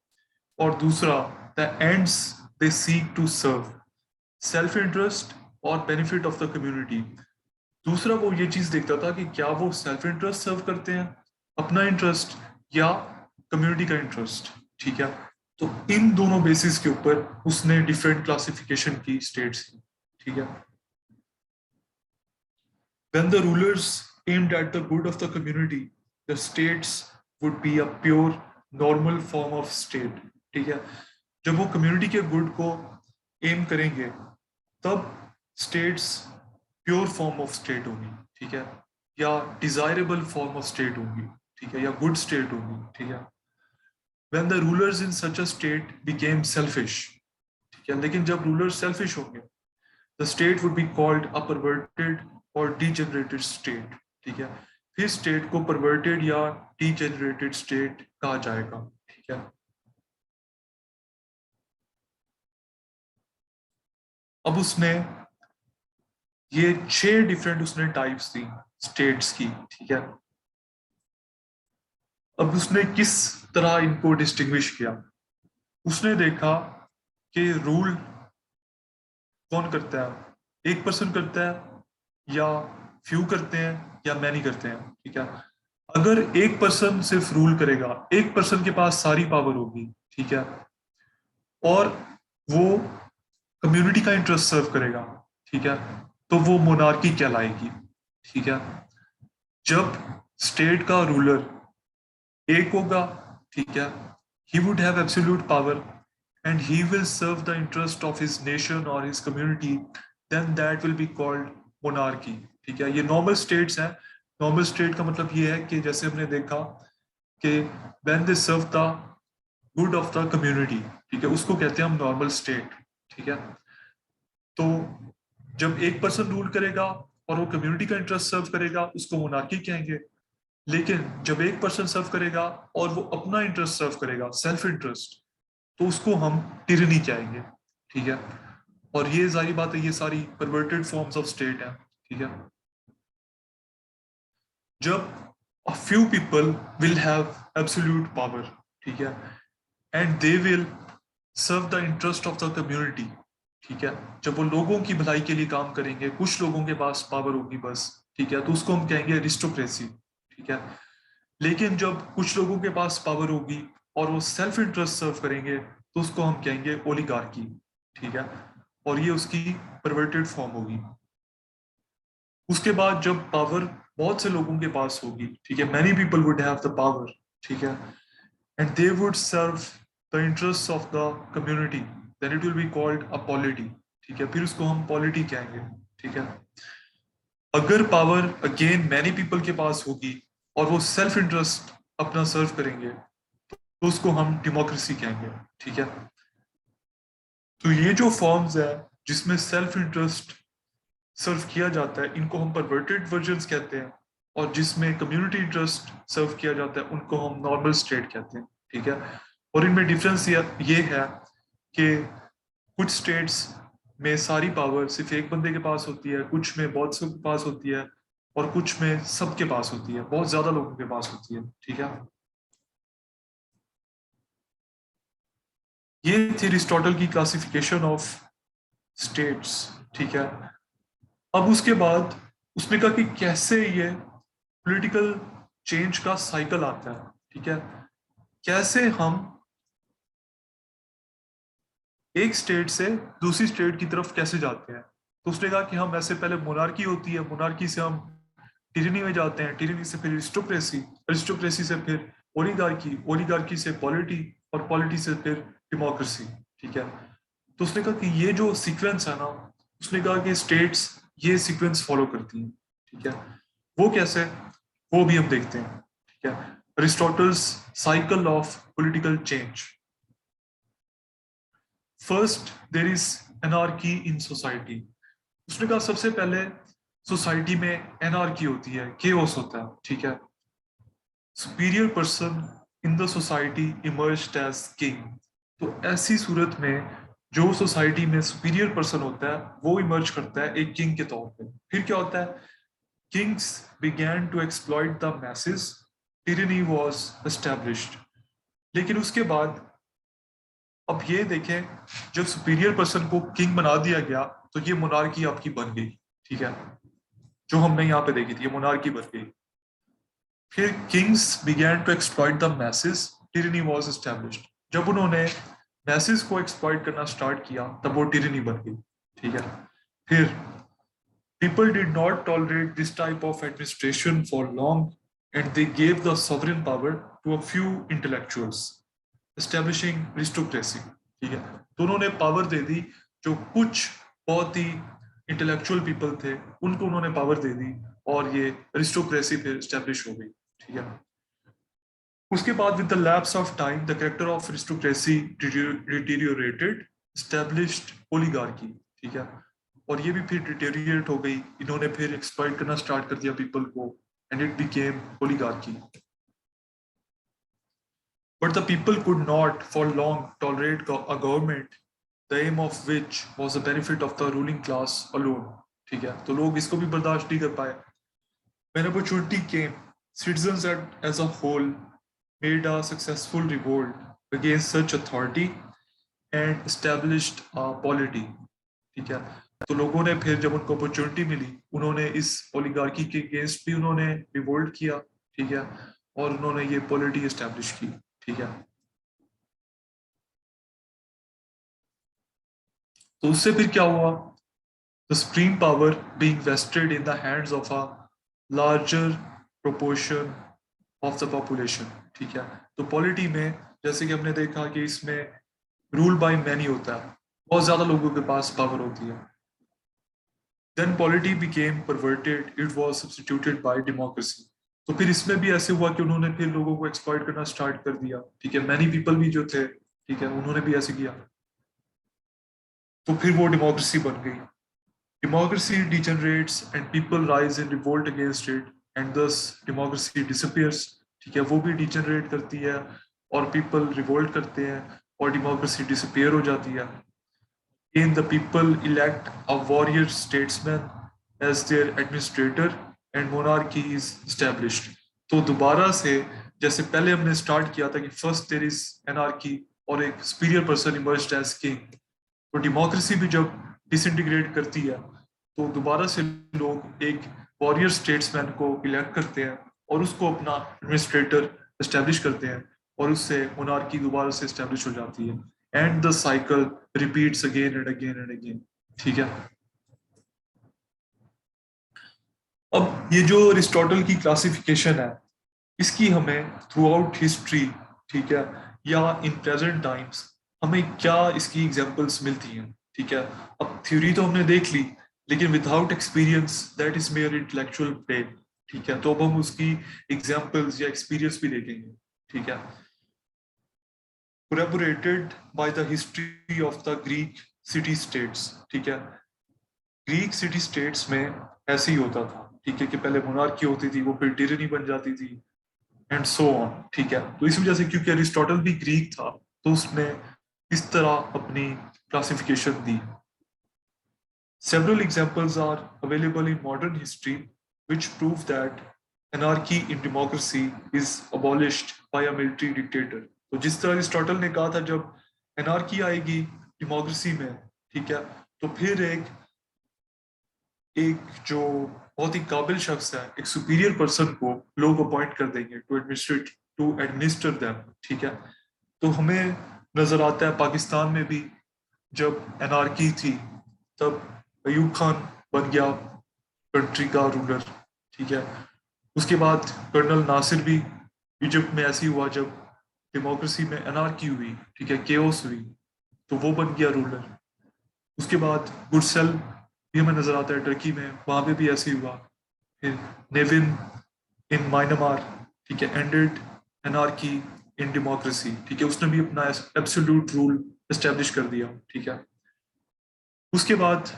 और दूसरा the ends they seek to serve, self interest और बेनिफिट ऑफ द कम्युनिटी। दूसरा वो ये चीज देखता था कि क्या वो सेल्फ इंटरेस्ट सर्व करते हैं, अपना इंटरेस्ट, या कम्युनिटी का इंटरेस्ट, ठीक है। तो इन दोनों बेसिस के ऊपर उसने डिफरेंट क्लासिफिकेशन की स्टेट्स की, ठीक है। When the rulers aimed at the good of the community, the states would be a pure normal form of state, ठीक है। जब वो कम्युनिटी के गुड को एम करेंगे तब states pure form of state होगी, ठीक है, या डिजायरेबल फॉर्म ऑफ स्टेट होगी, ठीक है, या गुड स्टेट होगी, ठीक है। When the rulers in such a state became selfish, ठीक है, लेकिन जब रूलर्स सेल्फिश होंगे, the state would be called a perverted or degenerated state, ठीक है। फिर स्टेट को perverted या degenerated state कहा जाएगा, ठीक है। अब उसने ये 6 डिफरेंट उसने टाइप्स दी स्टेट्स की, ठीक है। अब उसने किस तरह इनको डिस्टिंग्विश किया, उसने देखा कि रूल कौन करता है, एक पर्सन करता है या फ्यू करते हैं या मैनी करते हैं, ठीक है। अगर एक पर्सन सिर्फ रूल करेगा, एक पर्सन के पास सारी पावर होगी, ठीक है, और वो कम्युनिटी का इंटरेस्ट सर्व करेगा, ठीक है, तो वो मोनार्की कहलाएगी, ठीक है। जब स्टेट का रूलर एक होगा, ठीक है, he would have absolute power and he will serve the interest of his nation or his community, then that will be called monarchy, ठीक है। ये नॉर्मल स्टेट्स हैं। नॉर्मल स्टेट का मतलब ये है कि जैसे हमने देखा कि when they serve the good of the community, ठीक है, उसको कहते हैं हम नॉर्मल स्टेट, ठीक है। तो जब एक पर्सन रूल करेगा और वो कम्युनिटी का इंटरेस्ट सर्व करेगा, उसको मोनार्की कहेंगे। लेकिन जब एक पर्सन सर्व करेगा और वो अपना इंटरेस्ट सर्व करेगा, सेल्फ इंटरेस्ट, तो उसको हम टिरनी कहेंगे, ठीक है। और ये जारी बात है, ये सारी परवर्टेड फॉर्म्स ऑफ स्टेट है, ठीक है। जब a few people will have absolute power, ठीक है, and they will serve the interest of the community, ठीक है। जब वो लोगों की भलाई के लिए काम करेंगे, कुछ लोगों के पास पावर होगी बस, ठीक है, तो उसको हम कहेंगे एरिस्टोक्रेसी, ठीक है। लेकिन जब कुछ लोगों के पास पावर होगी और वो सेल्फ इंटरेस्ट सर्व करेंगे, तो उसको हम कहेंगे ओलिगार्की, ठीक है। और ये उसकी परवर्टेड फॉर्म होगी। उसके बाद जब पावर बहुत से लोगों के पास होगी, ठीक है, many people would have the power, ठीक है, and they would serve the interest of the community, then it will be called a polity, ठीक है। फिर उसको हम पॉलिटी कहेंगे, ठीक है। अगर पावर अगेन मैनी पीपल के पास होगी और वो सेल्फ इंटरेस्ट अपना सर्व करेंगे, तो उसको हम डेमोक्रेसी कहेंगे, ठीक है। तो ये जो फॉर्म्स है जिसमें सेल्फ इंटरेस्ट सर्व किया जाता है, इनको हम परवर्टेड वर्जन्स कहते हैं, और जिसमें कम्युनिटी इंटरेस्ट सर्व किया जाता है उनको हम नॉर्मल स्टेट कहते हैं, ठीक है। और इनमें डिफरेंस ये है कि कुछ स्टेट्स में सारी पावर सिर्फ एक बंदे के पास होती है, कुछ में बहुत से के पास होती है, और कुछ में सबके पास होती है, बहुत ज्यादा लोगों के पास होती है, ठीक है। ये थी अरिस्टोटल की क्लासिफिकेशन ऑफ स्टेट्स, ठीक है। अब उसके बाद उसने कहा कि कैसे ये पॉलिटिकल चेंज का साइकिल आता है, ठीक है, कैसे हम एक स्टेट से दूसरी स्टेट की तरफ कैसे जाते हैं। तो उसने कहा कि हम ऐसे पहले मोनार्की होती है, मोनार्की से हम टिरनी में जाते हैं, टिरनी से फिर अरिस्टोक्रेसी, अरिस्टोक्रेसी से फिर ओलिगार्की, ओलिगार्की से पॉलिटी, और पॉलिटी से फिर डेमोक्रेसी, ठीक है। तो उसने कहा कि ये जो सीक्वेंस है ना, उसने कहा कि स्टेट्स ये सीक्वेंस फॉलो करती हैं, ठीक है। वो कैसे, वो भी हम देखते हैं, ठीक है। Aristotle's cycle of political change. First there is anarchy in society. उसने कहा सबसे पहले सोसाइटी में एनार्की होती है, केओस होता है, ठीक है। Superior person in the society emerged as king. तो ऐसी सूरत में जो सोसाइटी में सुपीरियर पर्सन होता है वो इमर्ज करता है एक किंग के तौर पे। फिर क्या होता है, kings began to exploit the masses, tyranny was established. लेकिन उसके बाद अब ये देखें, जब सुपीरियर पर्सन को किंग बना दिया गया तो ये मोनार्की आपकी बन गई, ठीक है, जो हमने यहाँ पे देखी थी ये मोनार्की बन गई। फिर kings began to exploit the masses, tyranny was established. जब उन्होंने मैसेज को एक्सप्लॉइट करना स्टार्ट किया तब वो टिरनी बन गई, ठीक है। फिर people did not tolerate this type of administration for long, and they gave the sovereign power to a few intellectuals, establishing aristocracy, ठीक है। तो उन्होंने पावर दे दी, जो कुछ बहुत ही इंटेलेक्चुअल पीपल थे उनको उन्होंने पावर दे दी और ये अरिस्टोक्रेसी फिर स्टैब्लिश हो गई, ठीक है। उसके बाद with the lapse of time the character of aristocracy deteriorated, established oligarchy, ठीक है। और ये भी फिर डिटेरिएट हो गई, इन्होंने फिर एक्सप्लॉइट करना स्टार्ट कर दिया पीपल को, and it became oligarchy. But the people could not for long tolerate a government the aim of which was the benefit of the ruling class alone, ठीक है। तो लोग इसको भी बर्दाश्त नहीं कर पाए। When opportunity came, citizens as a whole made a successful revolt against such authority and established a polity, ठीक है। तो लोगों ने फिर जब उनको अपॉर्चुनिटी मिली उन्होंने इस ओलिगार्की के अगेंस्ट भी उन्होंने रिवोल्ट किया, ठीक है, और उन्होंने ये पॉलिटी एस्टैब्लिश की, ठीक है। तो उससे फिर क्या हुआ, the supreme power being vested in the hands of a larger proportion of the population, ठीक है। तो पॉलिटी में जैसे कि हमने देखा कि इसमें रूल बाय मैनी होता है, बहुत ज्यादा लोगों के पास पावर होती है। Then polity became perverted, it was substituted by democracy. तो फिर इसमें भी ऐसे हुआ कि उन्होंने फिर लोगों को एक्सप्लॉइट करना स्टार्ट कर दिया, ठीक है। मैनी पीपल भी जो थे, ठीक है, उन्होंने भी ऐसे किया, तो फिर वो डेमोक्रेसी बन गई। Democracy degenerates and people rise in revolt against it, and thus democracy disappears, ठीक है, वो भी डिजेनरेट करती है और पीपल रिवोल्ट करते हैं और डेमोक्रेसी डिसअपियर हो जाती है। In the people elect a warrior statesman as their administrator and monarchy is established. तो दोबारा से जैसे पहले हमने स्टार्ट किया था कि फर्स्ट देयर इज एनार्की और एक superior person emerged as king, तो डेमोक्रेसी भी जब डिसइंटीग्रेट करती है तो दोबारा से लोग एक वॉरियर स्टेट्समैन को इलेक्ट करते हैं और उसको अपना एडमिनिस्ट्रेटर एस्टेब्लिश करते हैं और उससे मोनार्की दोबारा से एस्टेब्लिश हो जाती है, and the cycle repeats again and again and again, ठीक है। अब ये जो अरिस्टोटल की क्लासिफिकेशन है इसकी हमें थ्रू आउट हिस्ट्री, ठीक है, या इन प्रेजेंट टाइम्स हमें क्या इसकी एग्जांपल्स मिलती हैं, ठीक है। अब थ्योरी तो हमने देख ली, लेकिन without experience that is mayor intellectual play, ठीक है। तो अब हम उसकी एग्जांपल्स या एक्सपीरियंस भी देखेंगे, ठीक है। corroborated by the history of the Greek city states, ठीक है। ग्रीक सिटी स्टेट्स में ऐसे ही होता था, ठीक है, कि पहले मोनार्की होती थी, वो फिर टिरनी बन जाती थी, एंड सो ऑन, ठीक है। तो इस वजह से क्योंकि अरिस्टोटल भी ग्रीक था तो उसने इस तरह अपनी classification the. Several examples are available in modern history which prove that anarchy in democracy is abolished by a military dictator. तो जिस तरह अरिस्टोटल ने कहा था जब एनार्की आएगी डेमोक्रेसी में, ठीक है, तो फिर एक जो बहुत ही काबिल शख्स है, एक सुपीरियर पर्सन को लोग अपॉइंट कर देंगे टू एडमिनिस्टर देम, ठीक है। तो हमें नजर आता है पाकिस्तान में भी जब एनार्की थी तब अयूब खान बन गया कंट्री का रूलर, ठीक है। उसके बाद कर्नल नासिर भी इजिप्ट में ऐसी हुआ जब डेमोक्रेसी में एनार्की हुई, ठीक है, केओस हुई, तो वो बन गया रूलर। उसके बाद गुरसेल भी हमें नजर आता है टर्की में, वहां पे भी ऐसे ही हुआ। फिर नेविन इन म्यांमार, ठीक है, एंडेड एनार्की इन डेमोक्रेसी, ठीक है, उसने भी अपना एब्सोल्यूट रूल एस्टेब्लिश कर दिया, ठीक है। उसके बाद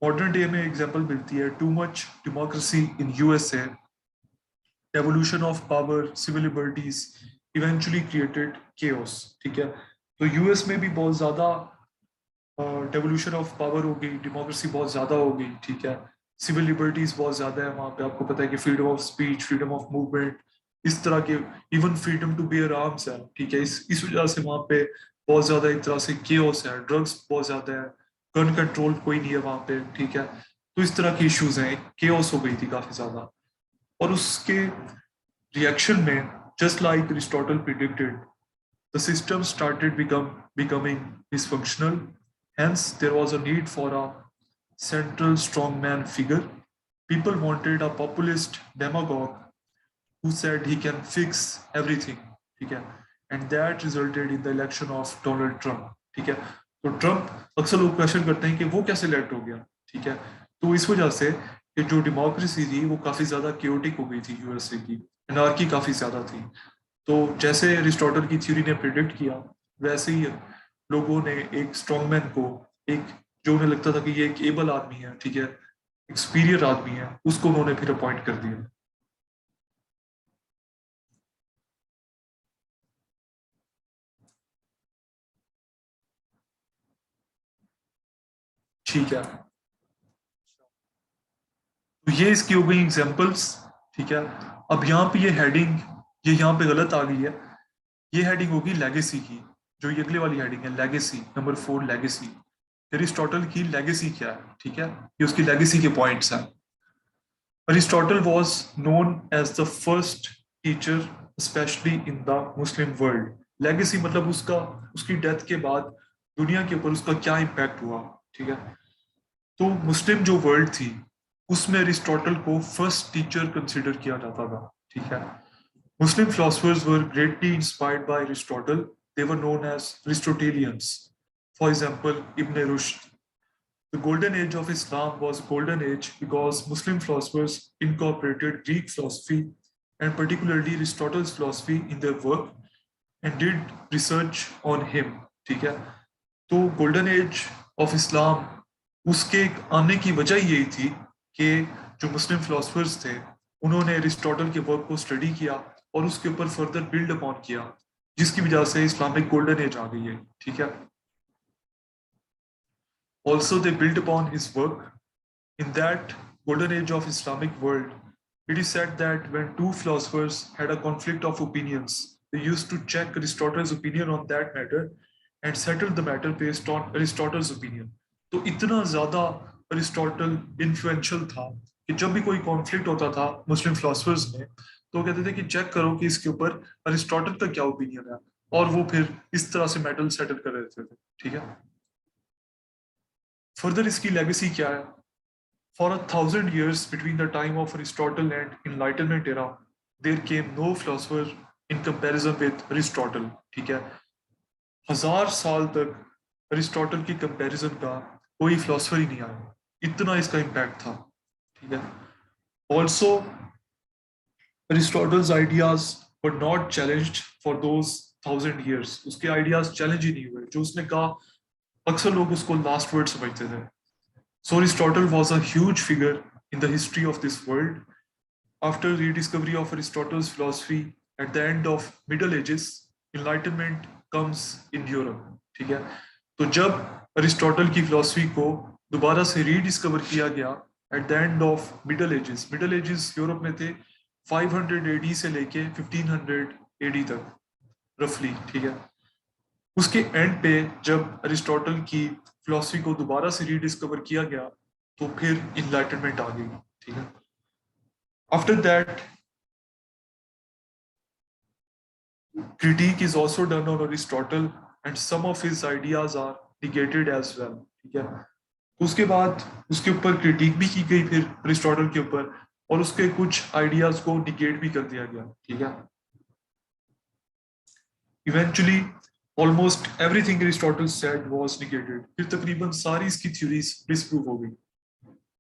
मॉडर्न डे में एग्जांपल मिलती है too much democracy in USA, evolution of power, civil liberties eventually created chaos, ठीक है। तो यूएस में भी बहुत ज्यादा डेवोल्यूशन ऑफ पावर हो गई, डेमोक्रेसी बहुत ज़्यादा हो गई, ठीक है, सिविल लिबर्टीज बहुत ज़्यादा है वहाँ पे, आपको पता है कि freedom of speech, freedom of movement, इस तरह के, even freedom to bear arms है, ठीक है, इस वजह से वहाँ पे बहुत ज़्यादा एक तरह से केओस है, ड्रग्स बहुत ज़्यादा है, गन कंट्रोल कोई नहीं है वहाँ पे, ठीक है, तो इस तरह की इश्यूज हैं, केओस हो गई थी काफ़ी ज़्यादा। और उसके रिएक्शन में, just like Aristotle predicted, the system started becoming dysfunctional. Hence, there was a need for a central strongman figure. People wanted a populist demagogue who said he can fix everything. ठीक है, and that resulted in the election of Donald Trump. ठीक है, तो Trump, अक्सर लोग question करते हैं कि वो कैसे इलेक्ट हो गया, ठीक है, तो इस वजह से कि जो डेमोक्रेसी थी वो काफी ज्यादा क्योटिक हो गई थी, यूएसए की एनार्की काफी ज्यादा थी। तो जैसे एरिस्टोटल की थ्योरी ने प्रिडिक्ट किया, वैसे ही लोगों ने एक स्ट्रॉन्गमैन को, एक जो उन्हें लगता था कि ये एक एबल आदमी है, ठीक है, एक्सपीरियर आदमी है, उसको उन्होंने फिर अपॉइंट कर दिया। ठीक है, तो ये इसकी हो गई एग्जांपल्स, ठीक है। अब यहाँ पे ये हेडिंग, ये यहाँ पे गलत आ गई है, ये हेडिंग होगी लेगेसी की, जो ये अगले वाली हेडिंग है, लेगेसी नंबर 4, लेगेसी। एरिस्टोटल की लेगेसी क्या है, ठीक है, ये उसकी लेगेसी के पॉइंट्स हैं। Aristotle was known as the first teacher, especially in the Muslim world. Legacy मतलब उसका, उसकी डेथ के बाद दुनिया के ऊपर उसका क्या इम्पैक्ट हुआ, ठीक है। तो मुस्लिम जो वर्ल्ड थी उसमें अरिस्टोटल को फर्स्ट टीचर कंसिडर किया जाता था, ठीक है। Muslim philosophers were greatly inspired by Aristotle. They were known as Aristotelians. For example, Ibn Rushd. The golden age of Islam was a golden age because Muslim philosophers incorporated Greek philosophy and particularly Aristotle's philosophy in their work and did research on him. ठीक है, तो golden age of Islam, उसके आने की वजह यही थी कि जो मुस्लिम फिलोसफर्स थे उन्होंने एरिस्टोटल के वर्क को स्टडी किया और उसके ऊपर फर्दर बिल्ड अपॉन किया, जिसकी वजह से इस्लामिक गोल्डन एज आ गई है, ठीक है। Also, they built upon his work. In that golden age of Islamic world, it is said that when two philosophers had a conflict of opinions, they used to check Aristotle's opinion on that matter and settle the matter based on Aristotle's opinion. तो इतना ज्यादा Aristotle influential था कि जब भी कोई conflict होता था मुस्लिम फिलोसफर्स में, तो कहते थे कि चेक करो कि इसके ऊपर अरिस्टोटल का क्या ओपिनियन है, और वो फिर इस तरह से मैटर सेटल कर रहे थे, ठीक है। फर्दर इसकी लेगेसी क्या है? For 1,000 years between the time of Aristotle and Enlightenment era, there came no philosopher in comparison with Aristotle. ठीक है, 1,000 साल तक अरिस्टोटल की कंपैरिजन का कोई फिलोसफर ही नहीं आया, इतना इसका इम्पैक्ट था, ठीक है। Also Aristotle's ideas were not challenged for those 1,000 years, उसके आइडियाज चैलेंज ही नहीं हुए, जो उसने कहा अक्सर लोग उसको लास्ट वर्ड समझते थे। So Aristotle was a huge figure in the history of this world. After rediscovery of Aristotle's philosophy at the end of Middle Ages, Enlightenment comes in Europe. ठीक है, तो जब अरिस्टोटल की फिलोसफी को दोबारा से रीडिस्कवर किया गया at the end of middle edges, middle edges Europe में थे 500 एडी से लेके 1500 एडी तक रफली, ठीक है। उसके एंड पे जब अरिस्टोटल की फिलोसफी को दोबारा से रीडिस्कवर किया गया तो फिर इनलाइटनमेंट आ गई, ठीक है। After that critique is also done on Aristotle and some of his ideas are negated as well, ठीक है। उसके बाद उसके ऊपर क्रिटिक भी की गई फिर अरिस्टोटल के ऊपर, और उसके कुछ आइडियाज को निगेट भी कर दिया गया, ठीक है। Eventually almost everything Aristotle said was negated, फिर तकरीबन सारी इसकी थ्योरीज डिस्प्रूव हो गई,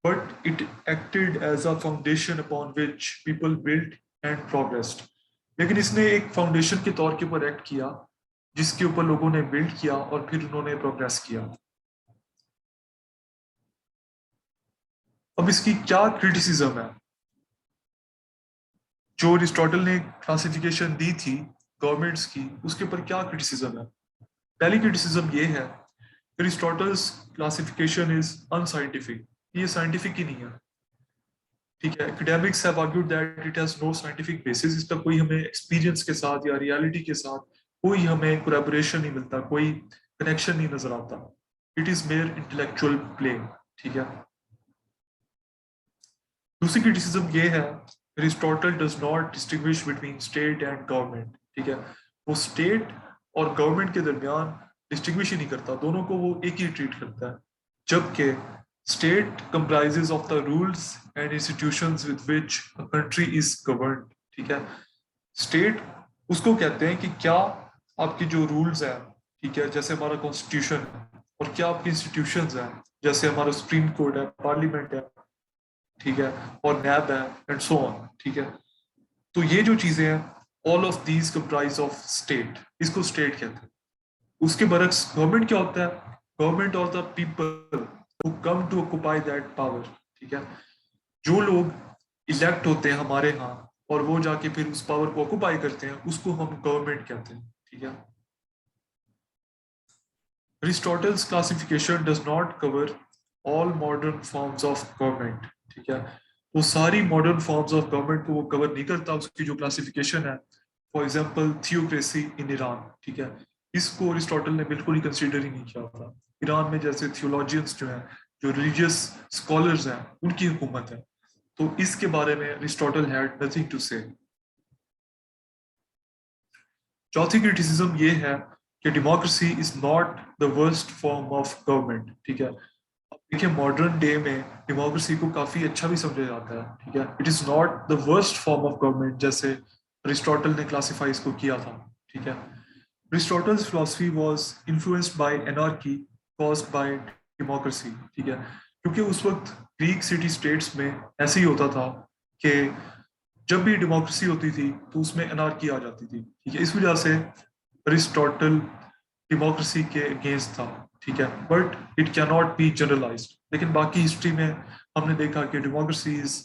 but it acted as a foundation upon which people built and progressed. लेकिन इसने एक फाउंडेशन के तौर के ऊपर एक्ट किया जिसके ऊपर लोगों ने बिल्ड किया और फिर उन्होंने प्रोग्रेस किया। अब इसकी क्या क्रिटिसिज्म है? जो अरिस्टोटल ने क्लासिफिकेशन दी थी गवर्नमेंट्स की, उसके ऊपर क्या क्रिटिसिज्म है? पहली क्रिटिसिज्म ये है, एरिस्टोटल्स क्लासिफिकेशन इज अनसाइंटिफिक, ये साइंटिफिक ही नहीं है, ठीक है। Academics have argued that it has no scientific basis, इसका कोई हमें एक्सपीरियंस के साथ या रियलिटी के साथ कोई हमें कोलैबोरेशन नहीं मिलता, कोई कनेक्शन नहीं नजर आता, it is mayor intellectual play, ठीक है। दूसरी क्रिटिसिज्म ये है, Aristotle does not distinguish between state and government, ठीक है। वो स्टेट और गवर्नमेंट के दरमियान डिस्टिंग्विश ही नहीं करता, दोनों को वो एक ही ट्रीट करता है, जबकि state comprises of the rules and institutions with which a country is governed, ठीक है। स्टेट उसको कहते हैं कि क्या आपकी जो रूल्स हैं, ठीक है, जैसे हमारा कॉन्स्टिट्यूशन है, और क्या आपकी इंस्टीट्यूशंस हैं, जैसे हमारा सुप्रीम कोर्ट है, पार्लियामेंट है, ठीक है, और नैब है, एंड सो ऑन, ठीक है। तो ये जो चीजें हैं, all of these comprise of state, इसको स्टेट कहते हैं। उसके बरक्स गवर्नमेंट क्या होता है, government of the people who come to occupy that power, ठीक है। जो लोग इलेक्ट होते हैं हमारे यहाँ और वो जाके फिर उस पावर को ऑक्युपाई करते हैं, उसको हम गवर्नमेंट कहते हैं, ठीक है। Aristotle's classification does not cover all modern forms of government, ठीक है। वो सारी मॉडर्न फॉर्म्स ऑफ गवर्नमेंट को वो कवर नहीं करता, उसकी जो क्लासिफिकेशन है, for example theocracy in Iran, ठीक है, इसको अरिस्टोटल ने बिल्कुल ही कंसीडर ही नहीं किया था। ईरान में जैसे थियोलॉजियंस जो हैं, जो रिलीजियस स्कॉलर्स हैं, उनकी हुकूमत है, तो इसके बारे में अरिस्टोटल हैड नथिंग टू से। चौथी क्रिटिसिज्म ये है कि democracy is not the worst form of government, ठीक है। देखिए मॉडर्न डे में डेमोक्रेसी को काफी अच्छा भी समझा जाता है, ठीक है। It is not the worst form of government जैसे अरिस्टोटल ने क्लासिफाई इसको किया था, ठीक है। Aristotle's philosophy was influenced by anarchy caused by democracy, ठीक है, क्योंकि उस वक्त ग्रीक सिटी स्टेट्स में ऐसे ही होता था कि जब भी डेमोक्रेसी होती थी तो उसमें एनार्की आ जाती थी, ठीक है। इस वजह से अरिस्टोटल डेमोक्रेसी के अगेंस्ट था, ठीक है, but it can not be generalised. लेकिन बाकी हिस्ट्री में हमने देखा कि democracy is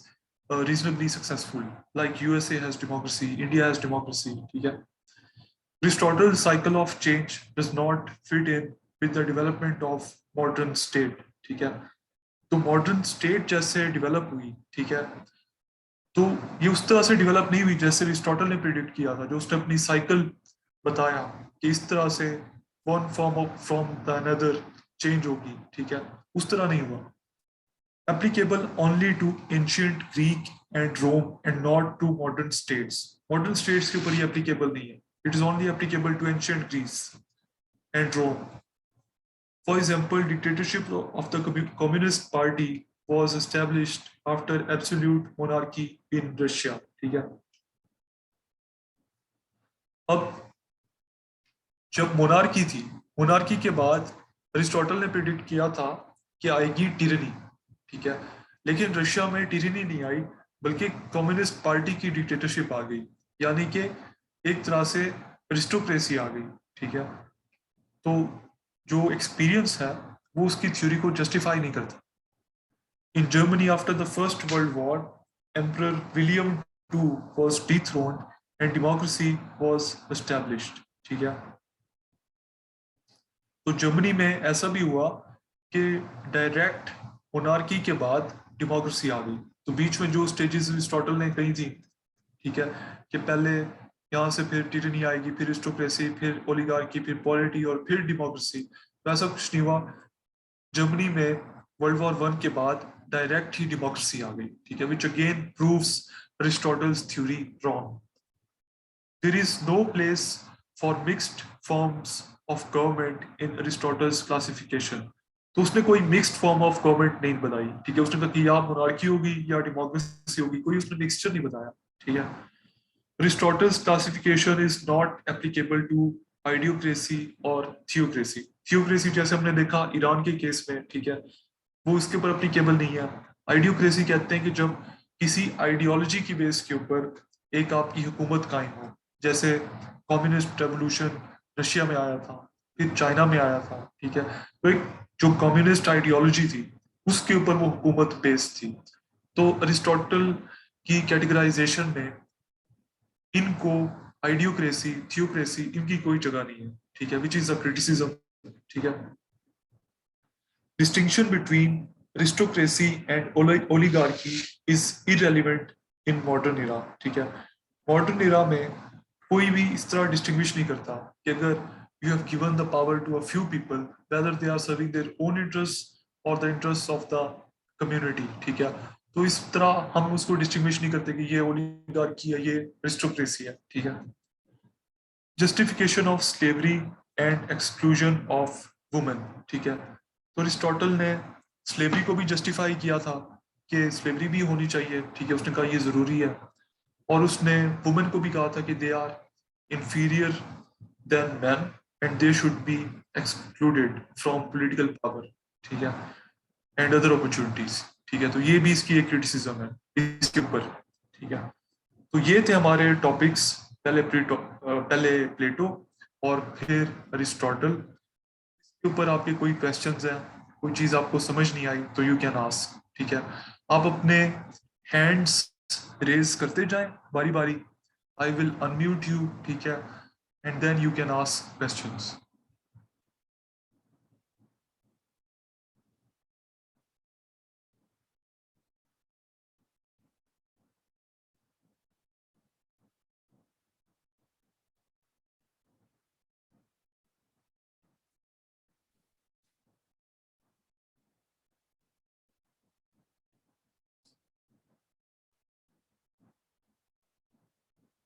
reasonably successful, like USA has democracy, India has democracy, ठीक है। Aristotle's cycle of change does not fit in with the development of modern state, ठीक है। तो मॉडर्न स्टेट जैसे डेवलप हुई, ठीक है, तो ये उस तरह से डेवलप नहीं हुई जैसे अरिस्टोटल ने प्रिडिक्ट किया था, जो उसने अपनी साइकिल बताया कि इस तरह से one form of from the another change होगी, ठीक है, उस तरह नहीं हुआ। Applicable only to ancient Greek and Rome and not to modern states, modern states के ऊपर ये एप्लीकेबल नहीं है, it is only applicable to ancient Greece and Rome. For example, dictatorship of the Communist Party was established after absolute monarchy in Russia, ठीक है। अब जब monarchy थी, मोनार्की के बाद अरिस्टोटल ने प्रिडिक्ट किया था कि आएगी टिरनी, ठीक है, लेकिन रशिया में टिरनी नहीं आई, बल्कि कम्युनिस्ट पार्टी की डिक्टेटरशिप आ गई, यानी कि एक तरह से एरिस्टोक्रेसी आ गई, ठीक है। तो जो एक्सपीरियंस है वो उसकी थ्योरी को जस्टिफाई नहीं करता। In Germany after the first world war, emperor William two was dethroned and democracy was established, ठीक है। तो जर्मनी में ऐसा भी हुआ कि डायरेक्ट मोनार्की के बाद डेमोक्रेसी आ गई, तो बीच में जो स्टेजेस अरिस्टोटल ने कही थी, ठीक है, कि पहले यहाँ से फिर टिरनी आएगी, फिर एरिस्टोक्रेसी, फिर ओलिगार्की, फिर पॉलिटी और फिर डेमोक्रेसी, तो ऐसा कुछ नहीं हुआ। जर्मनी में वर्ल्ड वॉर वन के बाद डायरेक्ट ही डेमोक्रेसी आ गई, ठीक है, which again proves Aristotle's theory wrong. There is no place for mixed forms of government in Aristotle's classification. तो उसने कोई मिक्स्ड फॉर्म ऑफ गवर्नमेंट नहीं बनाई, ठीक है, उसने कहा कि या मोनार्की होगी या डेमोक्रेसी होगी, कोई उसने मिक्सचर नहीं बताया, ठीक है। Aristotle's classification is not applicable to आइडियोक्रेसी और थियोक्रेसी। थियोक्रेसी जैसे हमने देखा ईरान के केस में, ठीक है, वो इसके ऊपर एप्लीकेबल नहीं है। आइडियोक्रेसी कहते हैं कि जब किसी आइडियोलॉजी की बेस के ऊपर एक आपकी हुकूमत कायम हो, जैसे कम्युनिस्ट रेवोल्यूशन रशिया में आया था, फिर चाइना में आया था, ठीक है, तो एक जो कम्युनिस्ट आइडियोलॉजी थी उसके ऊपर वो हुकूमत बेस्ड थी। तो अरिस्टोटल की कैटेगराइजेशन में इनको आइडियोक्रेसी, थियोक्रेसी, इनकी कोई जगह नहीं है, ठीक है, विच इज अ क्रिटिसिज्म, ठीक है। distinction between aristocracy and oligarchy is irrelevant in modern era. ठीक है, modern era में कोई भी इस तरह distinguish नहीं करता कि अगर you have given the power to a few people, whether they are serving their own interests or the interests of the community. ठीक है, तो इस तरह हम उसको distinguish नहीं करते कि ये oligarchy है, ये aristocracy है. ठीक है, justification of slavery and exclusion of women. ठीक है, तो अरिस्टोटल ने स्लेवरी को भी जस्टिफाई किया था कि स्लेवरी भी होनी चाहिए. ठीक है, उसने कहा ये जरूरी है, और उसने वुमेन को भी कहा था कि they are inferior than man and they should be excluded from political power. ठीक है, एंड अदर अपॉर्चुनिटीज. ठीक है, तो ये भी इसकी एक क्रिटिसिज्म है इसके ऊपर. ठीक है, तो ये थे हमारे टॉपिक्स, पहले प्लेटो और फिर अरिस्टोटल. इसके ऊपर आपके कोई क्वेश्चंस हैं, कोई चीज आपको समझ नहीं आई तो यू कैन आस्क. ठीक है, आप अपने हैंड्स रेज करते जाएं बारी बारी. I will unmute you. ठीक है, and then you can ask questions.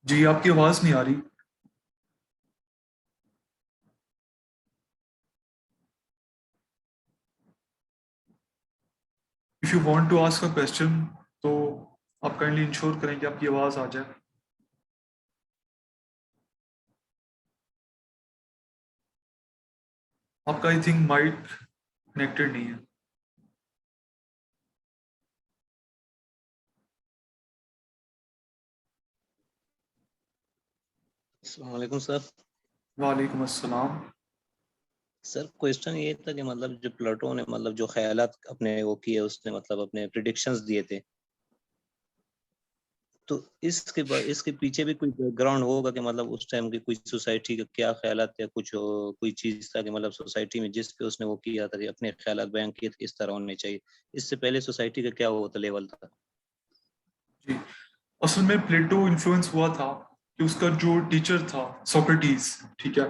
जी, आपकी आवाज नहीं आ रही. If you want to ask a question तो आप काइंडली इंश्योर करें कि आपकी आवाज आ जाए. आपका आई थिंक माइक कनेक्टेड नहीं है. अस्सलाम वालेकुम सर. वालेकुम अस्सलाम. सर क्वेश्चन ये था कि मतलब जो प्लेटो ने मतलब जो ख्यालात अपने वो किए, उसने मतलब अपने प्रिडिक्शंस दिए थे, तो इसके पीछे भी कोई बैकग्राउंड होगा कि मतलब उस टाइम की कोई सोसाइटी का क्या ख्यालात थे, कुछ कोई चीज था कि मतलब सोसाइटी में जिस पे उसने वो किया था कि अपने ख्यालात बयान किए थे इस तरह होने चाहिए, इससे पहले सोसाइटी का क्या वो था, लेवल था? जी, असल में प्लेटो इन्फ्लुएंस हुआ था कि उसका जो टीचर था सोक्रेटिस. ठीक है,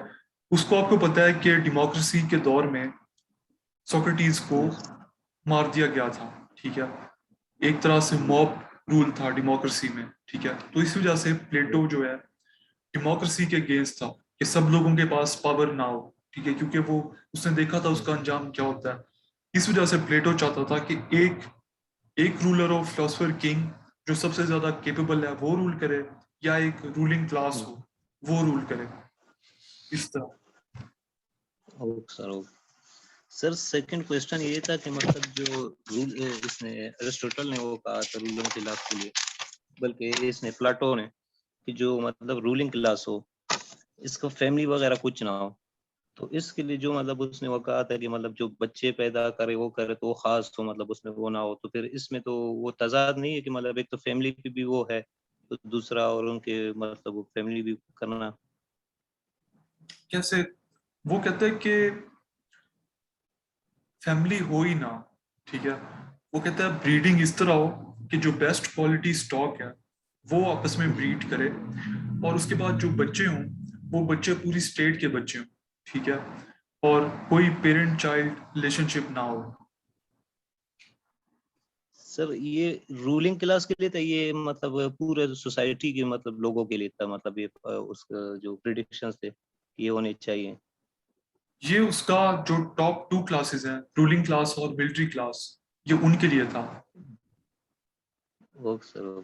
उसको आपको पता है कि डेमोक्रेसी के दौर में सोक्रेटिस को मार दिया गया था. ठीक है, एक तरह से मॉब रूल था डेमोक्रेसी में. ठीक है, तो इस वजह से प्लेटो जो है डेमोक्रेसी के अगेंस्ट था कि सब लोगों के पास पावर ना हो. ठीक है, क्योंकि वो उसने देखा था उसका अंजाम क्या होता है. इस वजह से प्लेटो चाहता था कि एक एक रूलर और फिलोसफर किंग जो सबसे ज्यादा केपेबल है वो रूल करे, या एक रूलिंग क्लास हो वो रूल करे, इस तरह. Okay sir. Okay sir, second question ये था कि मतलब जो रूल इसने अरिस्टोटल ने वो कहा था रूलिंग क्लास के लिए, बल्कि इसने प्लेटो ने कि जो मतलब रूलिंग क्लास हो, इसका फैमिली वगैरह कुछ ना हो, तो इसके लिए जो मतलब उसने वो कहा था कि मतलब जो बच्चे पैदा करे वो करे तो वो खास हो, मतलब उसमें वो ना हो, तो फिर इसमें तो वो तजाद नहीं है कि मतलब एक तो फैमिली पे भी वो है, तो दूसरा और उनके मतलब वो फैमिली भी करना? कैसे? वो कहते हैं कि फैमिली हो ही ना. ठीक है, वो कहता है ब्रीडिंग इस तरह हो कि जो बेस्ट क्वालिटी स्टॉक है वो आपस में ब्रीड करे, और उसके बाद जो बच्चे हों वो बच्चे पूरी स्टेट के बच्चे हों. ठीक है, और कोई पेरेंट चाइल्ड रिलेशनशिप ना हो. सर ये रूलिंग क्लास के लिए था, ये मतलब पूरे सोसाइटी के मतलब लोगों के लिए था, मतलब ये उसका जो प्रिडिक्शंस थे ये होने चाहिए? ये उसका जो टॉप 2 क्लासेस हैं, रूलिंग क्लास और मिलिट्री क्लास, ये उनके लिए था. Okay sir.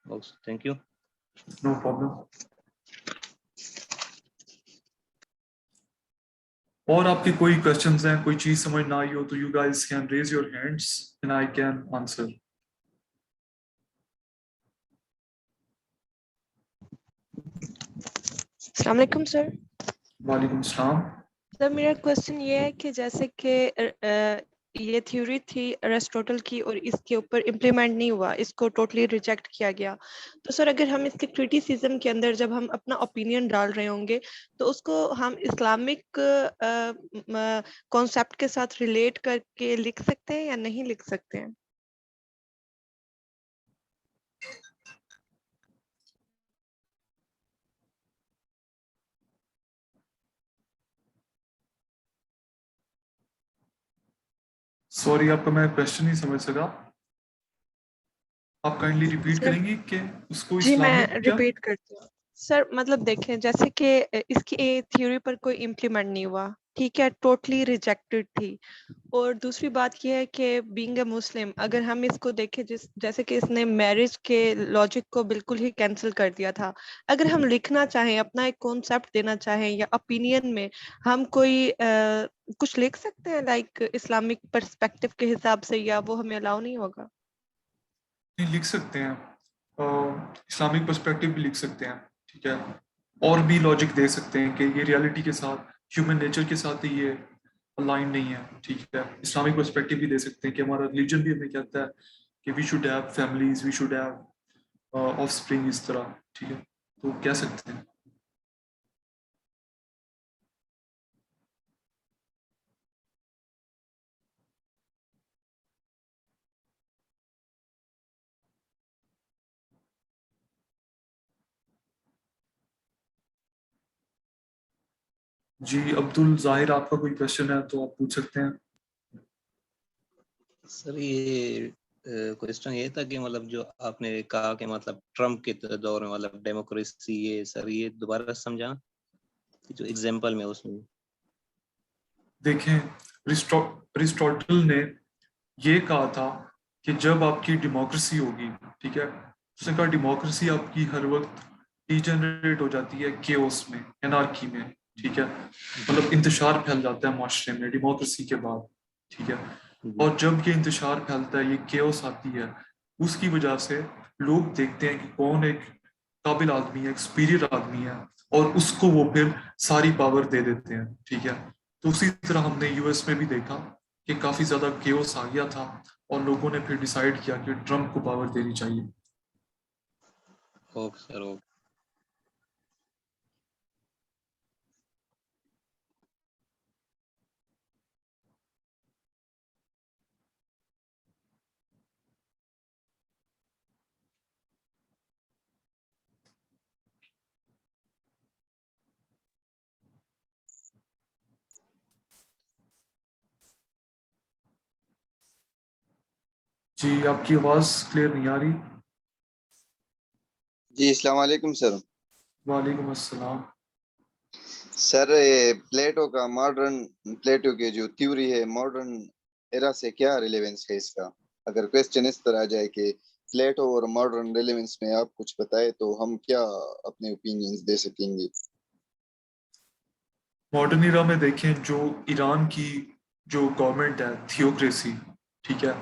Okay, thank you. No problem. और आपके कोई क्वेश्चंस हैं, कोई चीज समझ ना आई हो तो you guys can raise your hands and I can answer. अस्सलाम वालेकुम सर. वालेकुम सलाम. सर मेरा क्वेश्चन ये है कि जैसे कि ये थ्योरी थी एरिस्टोटल की और इसके ऊपर इम्प्लीमेंट नहीं हुआ, इसको टोटली रिजेक्ट किया गया। तो सर अगर हम इसके क्रिटिसिज्म के अंदर जब हम अपना ओपिनियन डाल रहे होंगे तो उसको हम इस्लामिक कॉन्सेप्ट के साथ रिलेट करके लिख सकते हैं या नहीं लिख सकते हैं? सॉरी, आपका मैं क्वेश्चन नहीं समझ सका। आप काइंडली रिपीट सर करेंगी कि उसको जी मैं इस्लामिक क्या? रिपीट करती हूँ। सर मतलब देखें, जैसे कि इसकी थ्योरी पर कोई इम्प्लीमेंट नहीं हुआ, ठीक है, टोटली रिजेक्टेड थी। और दूसरी बात यह है कि बीइंग अ मुस्लिम अगर हम इसको देखें जैसे कि इसने मैरिज के लॉजिक को बिल्कुल ही कैंसिल कर दिया था। अगर हम लिखना चाहें, अपना एक कॉन्सेप्ट देना चाहें या ओपिनियन में हम कोई कुछ लिख सकते हैं लाइक इस्लामिक पर्सपेक्टिव के हिसाब से, या वो हमें अलाउ नहीं होगा? नहीं, लिख सकते हैं। इस्लामिक पर्सपेक्टिव भी लिख सकते हैं, ठीक है। और भी लॉजिक दे सकते हैं कि ये रियलिटी के साथ, ह्यूमन नेचर के साथ ही ये अलाइन नहीं है, ठीक है। इस्लामिक पर्सपेक्टिव भी दे सकते हैं कि हमारा रिलीजन भी हमें कहता है कि we should have families, we should have offspring, इस तरह, ठीक है। तो कह सकते हैं। जी अब्दुल जाहिर, आपका कोई क्वेश्चन है तो आप पूछ सकते हैं। सर ये क्वेश्चन ये था कि मतलब जो आपने कहा कि मतलब ट्रम्प के दौर में मतलब डेमोक्रेसी, ये सर ये दोबारा समझाना कि जो एग्जांपल में उसमें। देखें, अरिस्टोटल ने ये कहा था कि जब आपकी डेमोक्रेसी होगी, ठीक है, उसने कहा डेमोक्रेसी आपकी हर वक्त डिजेनरेट हो जाती है केओस में, एनार्की में, ठीक है। मतलब इंतशार फैल जाता है माशरे में डेमोक्रेसी के बाद, ठीक है। जी और जब ये इंतशार फैलता है, ये केओस आती है, उसकी वजह से लोग देखते हैं कि कौन एक काबिल आदमी है, एक सुपीरियर आदमी है, और उसको वो फिर सारी पावर दे देते हैं, ठीक है। तो उसी तरह हमने यूएस में भी देखा कि काफी ज्यादा केओस आ गया था, और लोगों ने फिर डिसाइड किया कि ट्रम्प को पावर देनी चाहिए। Okay sir, okay. जी आपकी आवाज क्लियर नहीं आ रही। जी अस्सलाम वालेकुम सर। वालेकुम अस्सलाम। सर ये प्लेटो का मॉडर्न, प्लेटो की जो थ्योरी है मॉडर्न एरा से क्या रिलेवेंस है इसका? अगर क्वेश्चन इस तरह आ जाए कि प्लेटो और मॉडर्न रिलेवेंस में आप कुछ बताए तो हम क्या अपने ओपिनियंस दे सकेंगे? मॉडर्न इरा में देखें, जो ईरान की जो गवर्नमेंट है, थियोक्रेसी, ठीक है,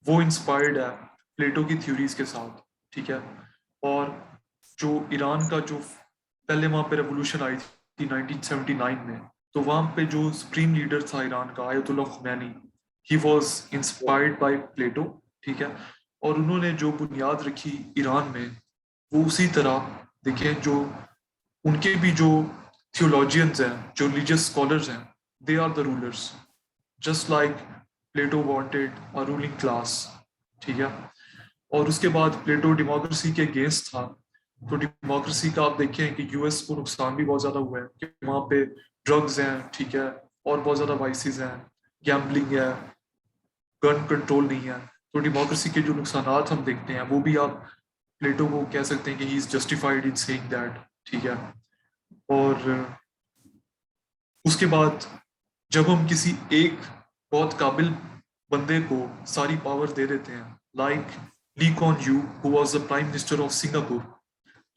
वो इंस्पायर्ड है प्लेटो की थ्योरीज के साथ, ठीक है। और जो ईरान का जो पहले वहां पे रेवोल्यूशन आई थी 1979 में, तो वहां पे जो सुप्रीम लीडर था ईरान का, Ayatollah Khomeini, he was inspired by Plato, ठीक है। और उन्होंने जो बुनियाद रखी ईरान में, वो उसी तरह देखें, जो उनके भी जो थियोलॉजियंस हैं, जो रिलीजियस स्कॉलर्स हैं, they are the rulers, just like Plato wanted a ruling class, ठीक है। और उसके बाद प्लेटो डेमोक्रेसी के अगेंस्ट था। तो डेमोक्रेसी का आप देखें कि यूएस को नुकसान भी बहुत ज्यादा हुआ है कि वहाँ पे ड्रग्स हैं, ठीक है, और बहुत ज्यादा वाइसेस हैं, गैम्बलिंग है, गन कंट्रोल नहीं है। तो डेमोक्रेसी के जो नुकसान हम देखते हैं, वो भी आप प्लेटो को कह सकते हैं कि he is justified in saying that, ठीक है। और उसके बाद जब हम किसी एक बहुत काबिल बंदे को सारी पावर दे देते हैं, like Lee Kuan Yew who was the prime minister of Singapore,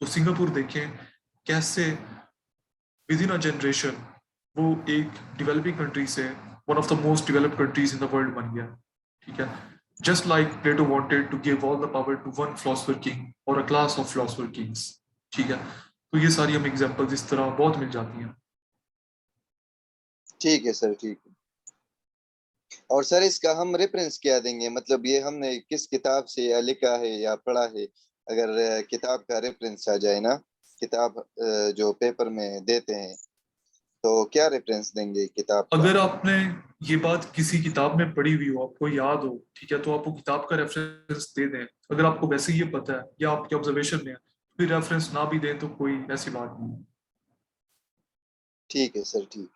तो सिंगापुर देखें कैसे विद इन अ जनरेशन वो एक डेवलपिंग कंट्री से one of the most developed countries in the world बन गया, ठीक है। Just like Plato wanted to give all the power to one philosopher king और a class of philosopher kings, ठीक है। तो ये सारी हम एग्जांपल्स इस तरह बहुत मिल जाती हैं। ठीक है सर, ठीक है। और सर इसका हम रेफरेंस क्या देंगे, मतलब ये हमने किस किताब से या लिखा है या पढ़ा है? अगर किताब का रेफरेंस आ जाए ना, किताब जो पेपर में देते हैं, तो क्या रेफरेंस देंगे किताब का? अगर आपने ये बात किसी किताब में पढ़ी हुई हो, आपको याद हो, ठीक है, तो आप वो किताब का रेफरेंस दे दें। अगर आपको वैसे ही ये पता है या आपके ऑब्जर्वेशन में है, फिर रेफरेंस ना भी दें तो कोई ऐसी बात नहीं है। ठीक है सर, ठीक।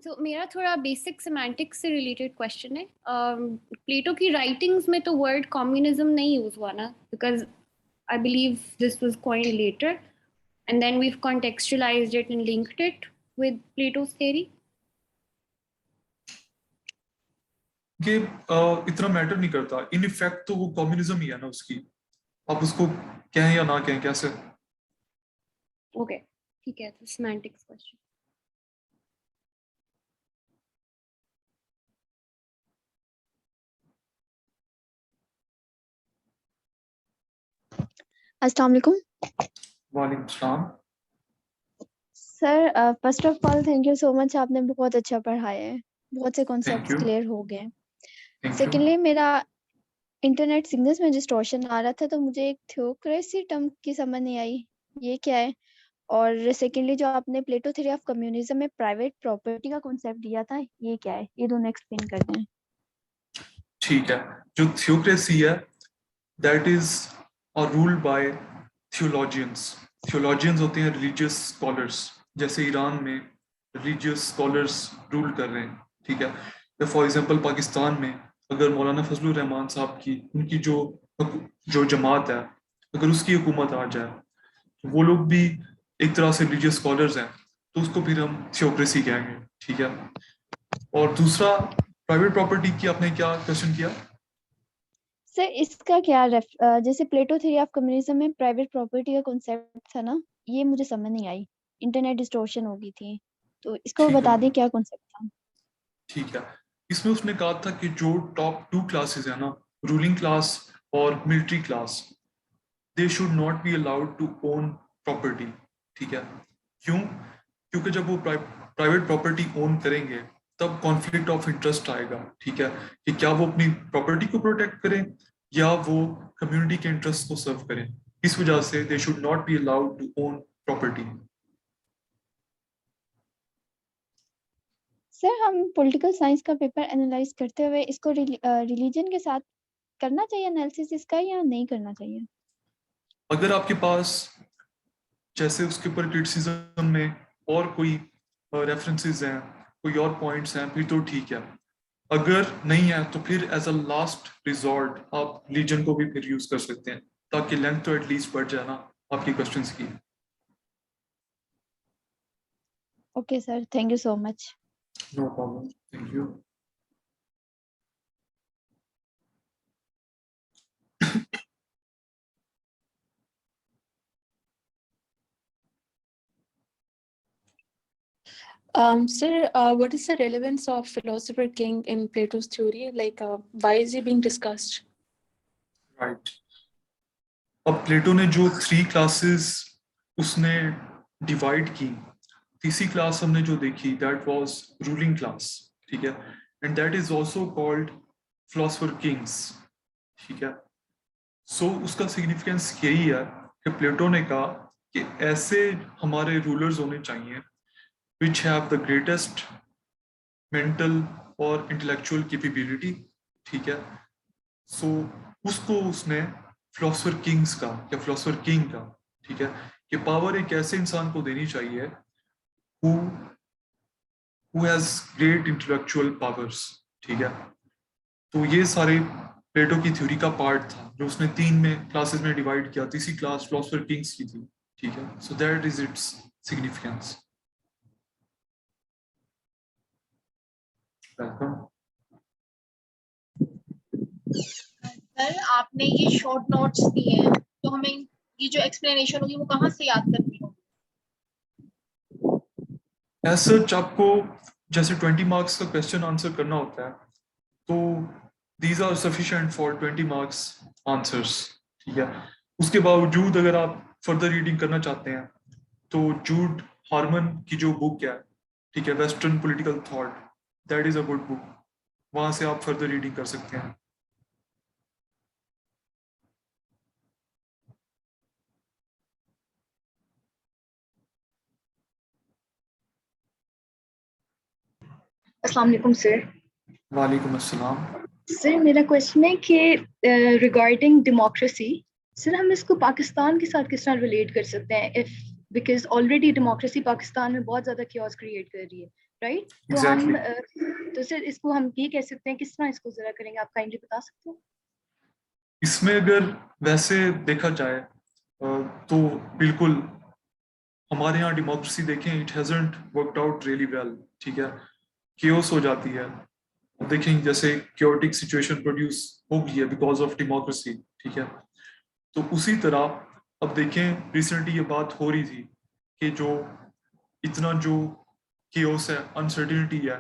तो मेरा थोड़ा बेसिक सेमांटिक्स से रिलेटेड क्वेश्चन है। प्लेटो की राइटिंग्स में तो वर्ड कम्युनिज्म नहीं यूज हुआ ना, because I believe this was coined later and then we contextualized it and linked it with Plato's theory. कि इतना मैटर नहीं करता, इन इफेक्ट तो वो कम्युनिज्म ही है ना उसकी, आप उसको कहें या ना कहें, कैसे। ओके ठीक है, तो सेमांटिक्स क्वेश्चन। अस्सलाम वालेकुम वालेकुम सलाम। Sir. First of all thank you so much, आपने बहुत अच्छा पढ़ाया है, बहुत से थैंक कॉन्सेप्ट्स यू। क्लियर हो गए। Thank you. सेकेंडली, मेरा इंटरनेट सिग्नल्स में डिस्टॉर्शन आ रहा था, तो मुझे एक थियोक्रेसी टर्म की समझ नहीं आई, ये क्या है। और सेकेंडली, जो आपने प्लेटो थ्योरी ऑफ कम्युनिज्म में प्राइवेट प्रॉपर्टी का कॉन्सेप्ट दिया था, ये क्या है, ये दोनों एक्सप्लेन कर दें। ठीक है, जो थियोक्रेसी है that is ruled by theologians. Theologians होते हैं रिलीजियस स्कॉलर्स, जैसे ईरान में रिलीजियस स्कॉलर्स रूल कर रहे हैं, ठीक है। या फॉर एग्जांपल पाकिस्तान में अगर मौलाना फजलुर रहमान साहब की, उनकी जो जो जमात है, अगर उसकी हुकूमत आ जाए, तो वो लोग भी एक तरह से रिलीजियस स्कॉलर्स हैं, तो उसको फिर हम थियोक्रेसी कहेंगे, ठीक है। और दूसरा, प्राइवेट प्रॉपर्टी की आपने क्या क्वेश्चन किया? सर इसका क्या जैसे प्लेटो थ्योरी ऑफ कम्युनिज्म में प्राइवेट प्रॉपर्टी का कॉन्सेप्ट था ना, ये मुझे समझ नहीं आई, इंटरनेट डिस्टॉर्शन हो गई थी, तो इसको ठीक बता है, दें क्या कॉन्सेप्ट था। ठीक है। इसमें उसने कहा था कि जो टॉप 2 क्लासेस है ना, रूलिंग क्लास और military class, they should not be allowed to own property, ठीक है। क्यों? क्योंकि जब वो प्राइवेट प्रॉपर्टी ओन करेंगे तब कॉन्फ्लिक्ट ऑफ इंटरेस्ट आएगा, ठीक है, कि क्या वो अपनी प्रॉपर्टी को प्रोटेक्ट करें या वो कम्युनिटी के इंटरेस्ट को सर्व करें। इस वजह से they should not be allowed to own property. Sir हम पॉलिटिकल साइंस का पेपर एनालाइज करते हुए इसको रिलीजन के साथ करना चाहिए एनालिसिस इसका, या नहीं करना चाहिए? अगर आपके पास जैसे उसके ऊपर क्रिटिसिज्म में और कोई रेफरेंसेस हैं, कोई और पॉइंट्स हैं, फिर तो ठीक है। अगर नहीं है तो फिर एज अ लास्ट रिजॉर्ट आप रिलीजन को भी फिर यूज कर सकते हैं, ताकि लेंथ तो एटलीस्ट बढ़ जाए ना आपकी क्वेश्चंस की। Okay sir, thank you so much. No problem, thank you. Sir, what is the relevance of philosopher king in Plato's theory? Like, why is he being discussed? Right. अब प्लेटो ने जो 3 classes उसने divide की, तीसरी class हमने जो देखी that was ruling class, ठीक है, and that is also called philosopher Kings, ठीक है। सो उसका सिग्निफिकेंस यही है कि प्लेटो ने कहा कि ऐसे हमारे रूलर्स होने चाहिए which have the greatest mental और intellectual capability, ठीक है। सो उसको उसने फिलोसोफर किंग्स का या फिलोसोफर किंग का, ठीक है, कि पावर एक ऐसे इंसान को देनी चाहिए who has great intellectual powers, ठीक है। तो ये सारे प्लेटो की थ्योरी का पार्ट था जो उसने 3 में क्लासेस में डिवाइड किया। तीसरी क्लास फिलोसोफर किंग्स की थी, ठीक है। So that is its significance. Welcome. Sir आपने ये शॉर्ट नोट्स दिए हैं, तो हमें ये जो एक्सप्लेनेशन होगी वो कहाँ से याद करनी होगी? एज सच आपको जैसे 20 मार्क्स का क्वेश्चन आंसर करना होता है, तो these are sufficient for 20 marks answers, ठीक है। उसके बावजूद अगर आप फर्दर रीडिंग करना चाहते हैं तो जूड हार्मन की जो बुक है, ठीक है, western political thought, that is a good book, वहां से आप फर्दर रीडिंग कर सकते हैं। अस्सलाम वालेकुम सर। वालेकुम अस्सलाम। सर मेरा क्वेश्चन है कि रिगार्डिंग डेमोक्रेसी, सर हम इसको पाकिस्तान के साथ किस तरह रिलेट कर सकते हैं, if because already democracy Pakistan में बहुत ज्यादा क्योस क्रिएट कर रही है, राइट? तो Exactly. हम तो सर इसको हम ये कह सकते हैं, किस तरह इसको जरा करेंगे, आप काइंडली बता सकते हो? इसमें अगर वैसे देखा जाए तो बिल्कुल हमारे यहाँ डेमोक्रेसी देखें, it hasn't worked out really well, ठीक है, केओस हो जाती है। अब देखें जैसे क्योटिक सिचुएशन प्रोड्यूस हो गई है बिकॉज ऑफ डेमोक्रेसी, ठीक है। तो उसी तरह अब देखें रिसेंटली ये बात हो रही थी कि जो इतना जो केओस है, अनसर्टिनिटी है,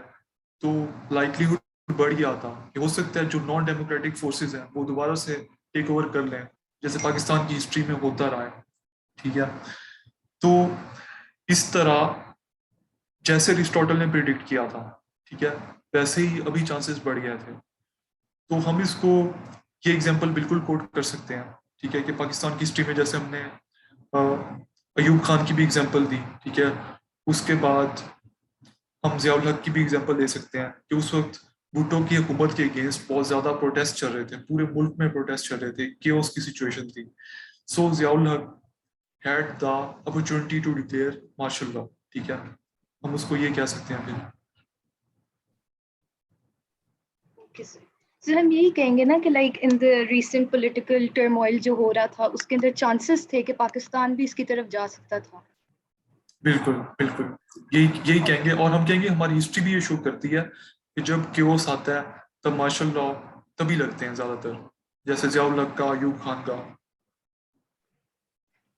तो लाइकलीहुड बढ़ गया था कि हो सकता है जो नॉन डेमोक्रेटिक फोर्सेस हैं वो दोबारा से टेक ओवर कर लें, जैसे पाकिस्तान की हिस्ट्री में होता रहा है, ठीक है। तो इस तरह जैसे अरिस्टोटल ने प्रिडिक्ट किया था, ठीक है, वैसे ही अभी चांसेस बढ़ गए थे। तो हम इसको ये एग्जांपल बिल्कुल कोट कर सकते हैं, ठीक है, कि पाकिस्तान की हिस्ट्री में जैसे हमने अयूब खान की भी एग्जांपल दी, ठीक है, उसके बाद हम ज़ियाउल हक की भी एग्जांपल दे सकते हैं कि उस वक्त भुट्टो की हुकूमत के अगेंस्ट बहुत ज़्यादा प्रोटेस्ट चल रहे थे, पूरे मुल्क में प्रोटेस्ट चल रहे थे, केओस की सिचुएशन थी। So Ziaul Haq had the opportunity to declare martial law, ठीक है, हम उसको ये कह सकते हैं फिर। Okay sir. सर हम यही कहेंगे ना कि like in the recent political turmoil जो हो रहा था उसके अंदर चांसेस थे कि पाकिस्तान भी इसकी तरफ जा सकता था। बिल्कुल बिल्कुल, यही कहेंगे, और हम कहेंगे हमारी हिस्ट्री भी ये शो करती है कि जब केओस आता है तब मार्शल लॉ तभी लगते हैं ज्यादातर, जैसे ज़ियाउल हक का, अयूब खान का।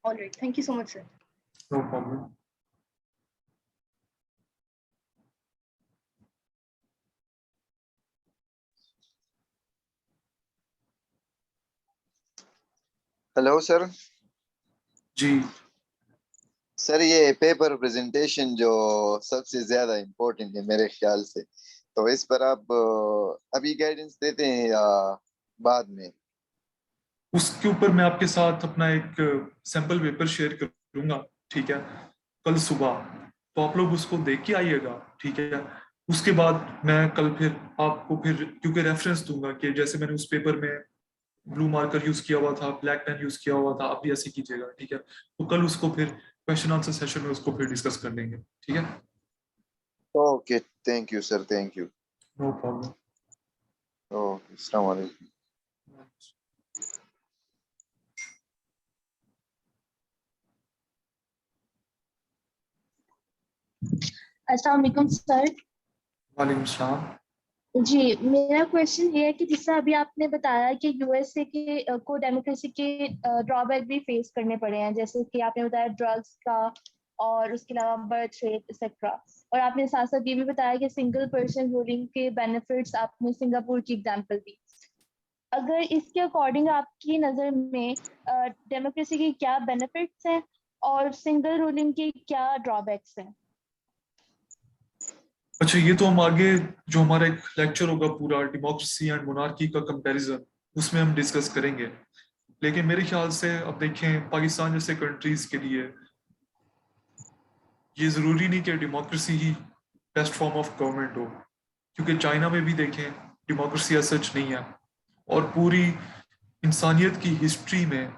Alright, thank you so much sir. No problem. Hello sir. जी सर ये पेपर प्रेजेंटेशन जो सबसे ज्यादा इम्पोर्टेंट है मेरे ख्याल से, तो इस पर आप अभी गाइडेंस देते हैं या बाद में? उसके ऊपर मैं आपके साथ अपना एक सैंपल पेपर शेयर करूंगा, ठीक है, कल सुबह, तो आप लोग उसको देख के आइएगा, ठीक है। उसके बाद मैं कल फिर आपको फिर क्योंकि रेफरेंस दूंगा कि जैसे मैंने उस पेपर में ब्लू मार्कर यूज किया हुआ था, ब्लैक पेन यूज किया हुआ था, आप भी ऐसे कीजिएगा, ठीक है। तो कल उसको फिर क्वेश्चन आंसर सेशन में उसको फिर डिस्कस कर लेंगे, ठीक है। Okay, thank you sir, thank you. No problem. Okay, अस्सलाम वालेकुम। अस्सलाम वालेकुम सर। वालेकुम सलाम। जी, मेरा क्वेश्चन ये है कि जैसा अभी आपने बताया कि यूएसए के को डेमोक्रेसी के ड्रॉबैक भी फेस करने पड़े हैं, जैसे कि आपने बताया ड्रग्स का और उसके अलावा बर्थ रेट एक्सेट्रा, और आपने साथ साथ ये भी बताया कि सिंगल पर्सन रूलिंग के बेनिफिट्स, आपने सिंगापुर की एग्जांपल दी। अगर इसके अकॉर्डिंग आपकी नज़र में डेमोक्रेसी के क्या बेनिफिट्स हैं और सिंगल रूलिंग के क्या ड्रॉबैक्स हैं? अच्छा, ये तो हम आगे जो हमारा एक लेक्चर होगा पूरा डेमोक्रेसी एंड मोनार्की का कंपैरिजन, उसमें हम डिस्कस करेंगे। लेकिन मेरे ख्याल से अब देखें पाकिस्तान जैसे कंट्रीज के लिए ये जरूरी नहीं कि democracy he best form of government हो, क्योंकि चाइना में भी देखें डेमोक्रेसी सच नहीं है, और पूरी इंसानियत की हिस्ट्री में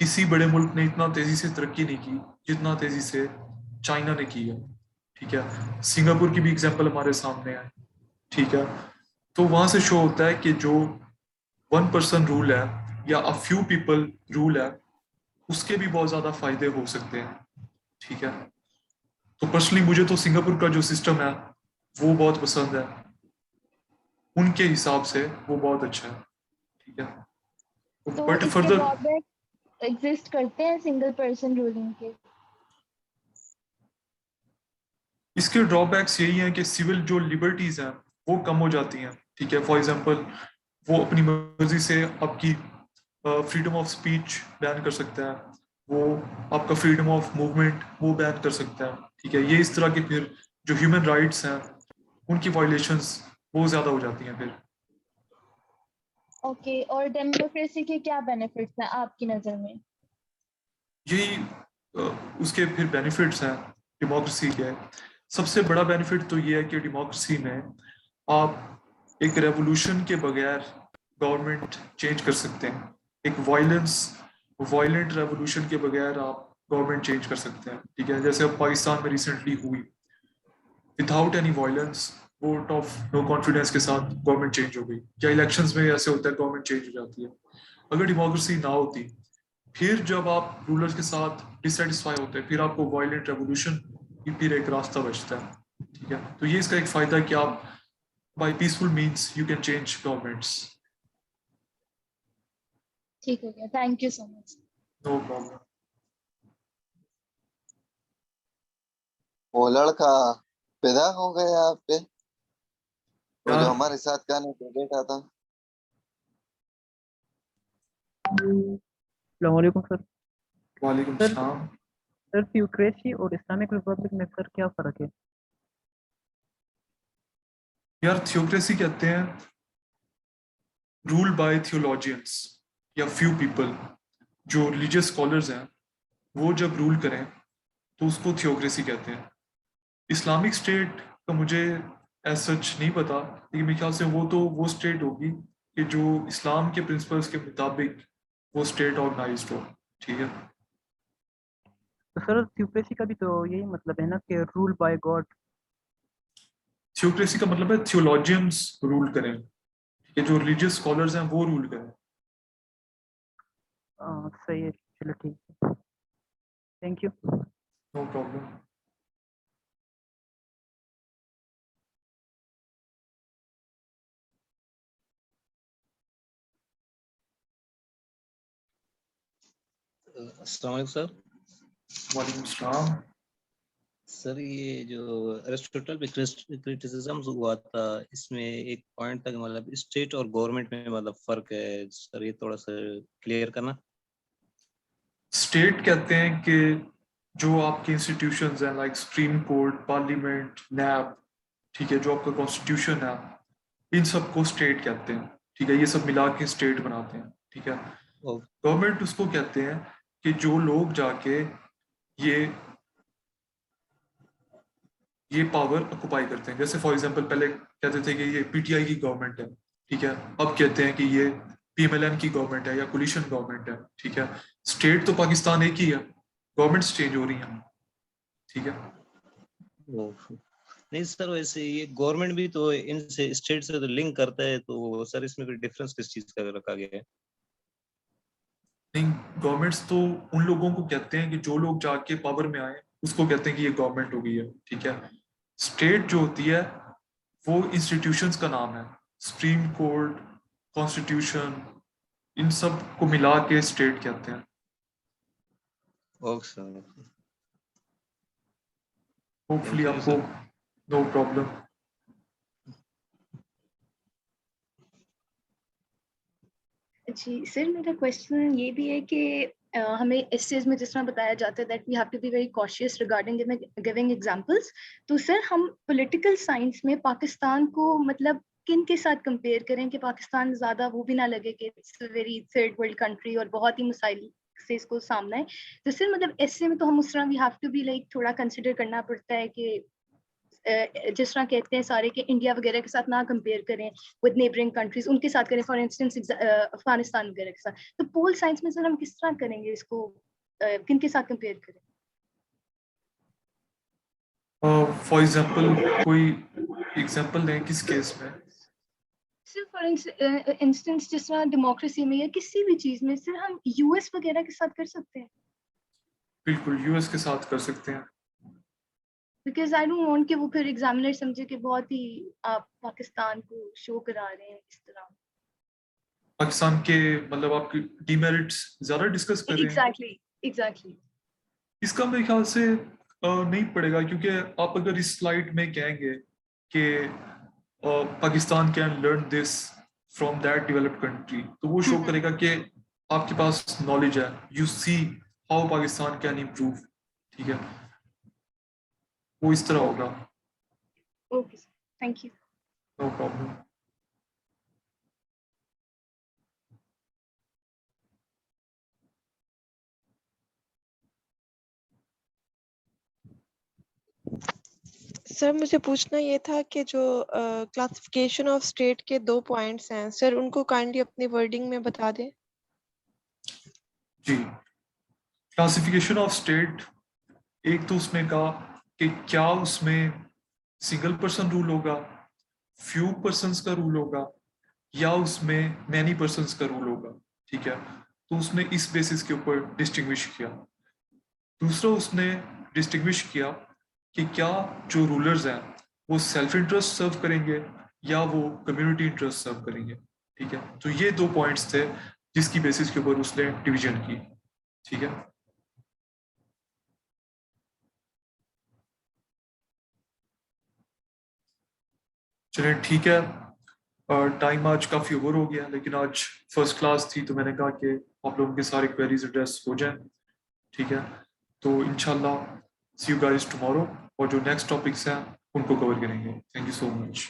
किसी बड़े मुल्क ने इतना तेजी से तरक्की नहीं की जितना तेजी से चाइना ने की है, ठीक है। सिंगापुर की भी एग्जांपल हमारे सामने है, ठीक है। तो वहां से शो होता है कि जो वन पर्सन रूल है या अ फ्यू पीपल रूल है, उसके भी बहुत ज्यादा फायदे हो सकते हैं, ठीक है। तो पर्सनली मुझे तो सिंगापुर का जो सिस्टम है वो बहुत पसंद है, उनके हिसाब से वो बहुत अच्छा है, ठीक है। तो बट इसके फर्दर ड्रॉबैक एग्जिस्ट करते हैं सिंगल पर्सन रूलिंग के? इसके ड्रॉबैक्स यही हैं कि सिविल जो लिबर्टीज हैं वो कम हो जाती हैं, ठीक है। फॉर एग्जांपल वो अपनी मर्जी से आपकी फ्रीडम ऑफ स्पीच बैन कर सकता है, वो आपका फ्रीडम ऑफ मूवमेंट वो बैन कर सकता है, ठीक है। ये इस तरह के फिर जो ह्यूमन राइट्स हैं उनकी वायलेशंस वो ज्यादा हो जाती हैं फिर। ओके, और डेमोक्रेसी के क्या बेनिफिट्स हैं आपकी नजर में? यही उसके फिर बेनिफिट्स हैं डेमोक्रेसी के। सबसे बड़ा बेनिफिट तो ये है कि डेमोक्रेसी में आप एक रेवोल्यूशन के बगैर गवर्नमेंट चेंज कर सकते हैं। एक वायलेंट रेवोल्यूशन के बगैर आप गवर्नमेंट चेंज कर सकते हैं, ठीक है। जैसे अब पाकिस्तान में रिसेंटली हुई, without any violence, vote of no confidence के साथ गवर्नमेंट चेंज हो गई। क्या इलेक्शंस में ऐसे होता है गवर्नमेंट चेंज हो जाती है? अगर डेमोक्रेसी ना होती, फिर जब आप रूलर्स के साथ डिससेटिस्फाई होते हैं, फिर आपको वायलेंट रेवोल्यूशन की फिर एक रास्ता बचता है, ठीक है। तो ये इसका एक फायदा है कि आप by peaceful means you can change governments. ठीक हो गया, thank you so much. No problem. वो लड़का पैदा हो गया आप पे, वो क्या? जो हमारे साथ गाने पे बैठा था। अस्सलामुअलैकुम सर। वालेकुम सर सलाम। सर थियोक्रेसी और इस्लामिक रिपब्लिक में सर क्या फ़र्क है? यार थियोक्रेसी कहते हैं रूल बाय थियोलॉजियंस या फ्यू पीपल, जो रिलीजियस स्कॉलर्स हैं वो जब रूल करें तो उसको थियोक्रेसी कहते हैं। इस्लामिक स्टेट का मुझे एज सच नहीं पता, लेकिन मेरे ख्याल से वो स्टेट होगी कि जो इस्लाम के प्रिंसिपल्स के मुताबिक वो स्टेट ऑर्गेनाइज्ड हो, ठीक है। तो सर थियोक्रेसी का भी तो यही मतलब है ना कि रूल बाय गॉड। थियोक्रेसी का मतलब है थियोलॉजियंस रूल करें, कि जो रिलीजियस स्कॉलर्स हैं वो रूल करें। सही है, चलो ठीक है, थैंक यू। No problem. अस्सलाम वालेकुम सर। वालेकुम सलाम। सर ये जो एरिस्टोटल पे क्रिटिसिज्म हुआ था, इसमें एक पॉइंट था कि मतलब स्टेट और गवर्नमेंट में मतलब फर्क है सर, ये थोड़ा सा क्लियर करना। स्टेट कहते हैं कि जो आपके इंस्टीट्यूशंस हैं लाइक सुप्रीम कोर्ट, पार्लियामेंट, नैब, ठीक है, जो आपका कॉन्स्टिट्यूशन है, इन सबको स्टेट कहते हैं, ठीक है। ये सब मिला के स्टेट बनाते हैं, ठीक है। गवर्नमेंट उसको कहते हैं कि जो लोग जाके ये पावर ऑक्युपाई करते हैं। जैसे फॉर एग्जांपल पहले कहते थे कि ये पीटीआई की गवर्नमेंट है, ठीक है। अब कहते हैं कि ये पीएमएलएन की गवर्नमेंट है या कोलिशन गवर्नमेंट है, ठीक है। स्टेट तो पाकिस्तान एक ही है, गवर्नमेंट्स चेंज हो रही हैं, ठीक है। नहीं सर, वैसे ये गवर्नमेंट भी तो इनसे स्टेट से तो लिंक करता है, तो सर इसमें कोई डिफरेंस किस चीज का रखा गया है? नहीं, गवर्नमेंट्स तो उन लोगों को कहते हैं कि जो लोग जाके पावर में आए उसको कहते हैं कि ये गवर्नमेंट हो गई है, ठीक है। स्टेट जो होती है वो इंस्टीट्यूशंस का नाम है, सुप्रीम कोर्ट, कॉन्स्टिट्यूशन, इन सब को मिला के स्टेट कहते हैं। ओके सर, होपफुली आपको नो प्रॉब्लम। जी सर, मेरा क्वेश्चन ये भी है कि हमें एसेज में जिस तरह बताया जाता है that we have to be very cautious regarding giving examples, तो सर हम पॉलिटिकल साइंस में पाकिस्तान को मतलब किन के साथ कंपेयर करें कि पाकिस्तान ज़्यादा वो भी ना लगे कि it's a very third world country और बहुत ही मसाइल से इसको सामना है। तो सर मतलब ऐसे में तो हम उस तरह we have to be like थोड़ा कंसिडर करना पड़ता है कि जिस तरह कहते हैं सारे के इंडिया वगैरह के साथ ना कंपेयर करें विद नेबरिंग कंट्रीज, उनके साथ करें फॉर इंस्टेंस अफगानिस्तान वगैरह के साथ। तो पोल साइंस में सर हम किस तरह करेंगे इसको, किन के साथ कंपेयर करें? फॉर एग्जांपल कोई एग्जांपल दें किस केस में? सर फॉर इंस्टेंस जिस तरह डेमोक्रेसी में या किसी भी चीज में सर हम यूएस वगैरह के साथ कर सकते हैं। बिल्कुल यूएस के साथ कर सकते हैं। बिकॉज आई डोंट वांट कि वो फिर एग्जामिनर समझे कि बहुत ही आप पाकिस्तान को शो करा रहे हैं इस तरह। पाकिस्तान के मतलब आपकी डीमेरिट्स ज्यादा डिस्कस कर रहे हैं। एग्जैक्टली इसका मेरे ख्याल से नहीं पड़ेगा, क्योंकि आप अगर इस स्लाइड में कहेंगे कि Pakistan can learn this from that developed country, तो वो शो करेगा कि आपके पास नॉलेज है, you see how Pakistan can improve, ठीक है, वो इस तरह होगा। Okay sir, thank you. No problem. Sir मुझे पूछना ये था कि जो क्लासिफिकेशन ऑफ स्टेट के 2 पॉइंट्स हैं सर, उनको काइंडली अपनी वर्डिंग में बता दें। जी, क्लासिफिकेशन ऑफ स्टेट, एक तो उसने कहा कि क्या उसमें सिंगल पर्सन रूल होगा, फ्यू पर्सन्स का रूल होगा, या उसमें मैनी पर्सन्स का रूल होगा, ठीक है। तो उसने इस बेसिस के ऊपर डिस्टिंग्विश किया। दूसरा उसने डिस्टिंग्विश किया कि क्या जो रूलर्स हैं वो सेल्फ इंटरेस्ट सर्व करेंगे या वो कम्युनिटी इंटरेस्ट सर्व करेंगे, ठीक है। तो ये 2 पॉइंट्स थे जिसकी बेसिस के ऊपर उसने डिवीजन की, ठीक है। चलिए ठीक है, टाइम आज काफी ओवर हो गया, लेकिन आज फर्स्ट क्लास थी तो मैंने कहा कि आप लोगों के सारे क्वेरीज एड्रेस हो जाएं, ठीक है। तो इंशाल्लाह सी यू गाइस टुमारो, और जो नेक्स्ट टॉपिक्स हैं उनको कवर करेंगे। Thank you so much.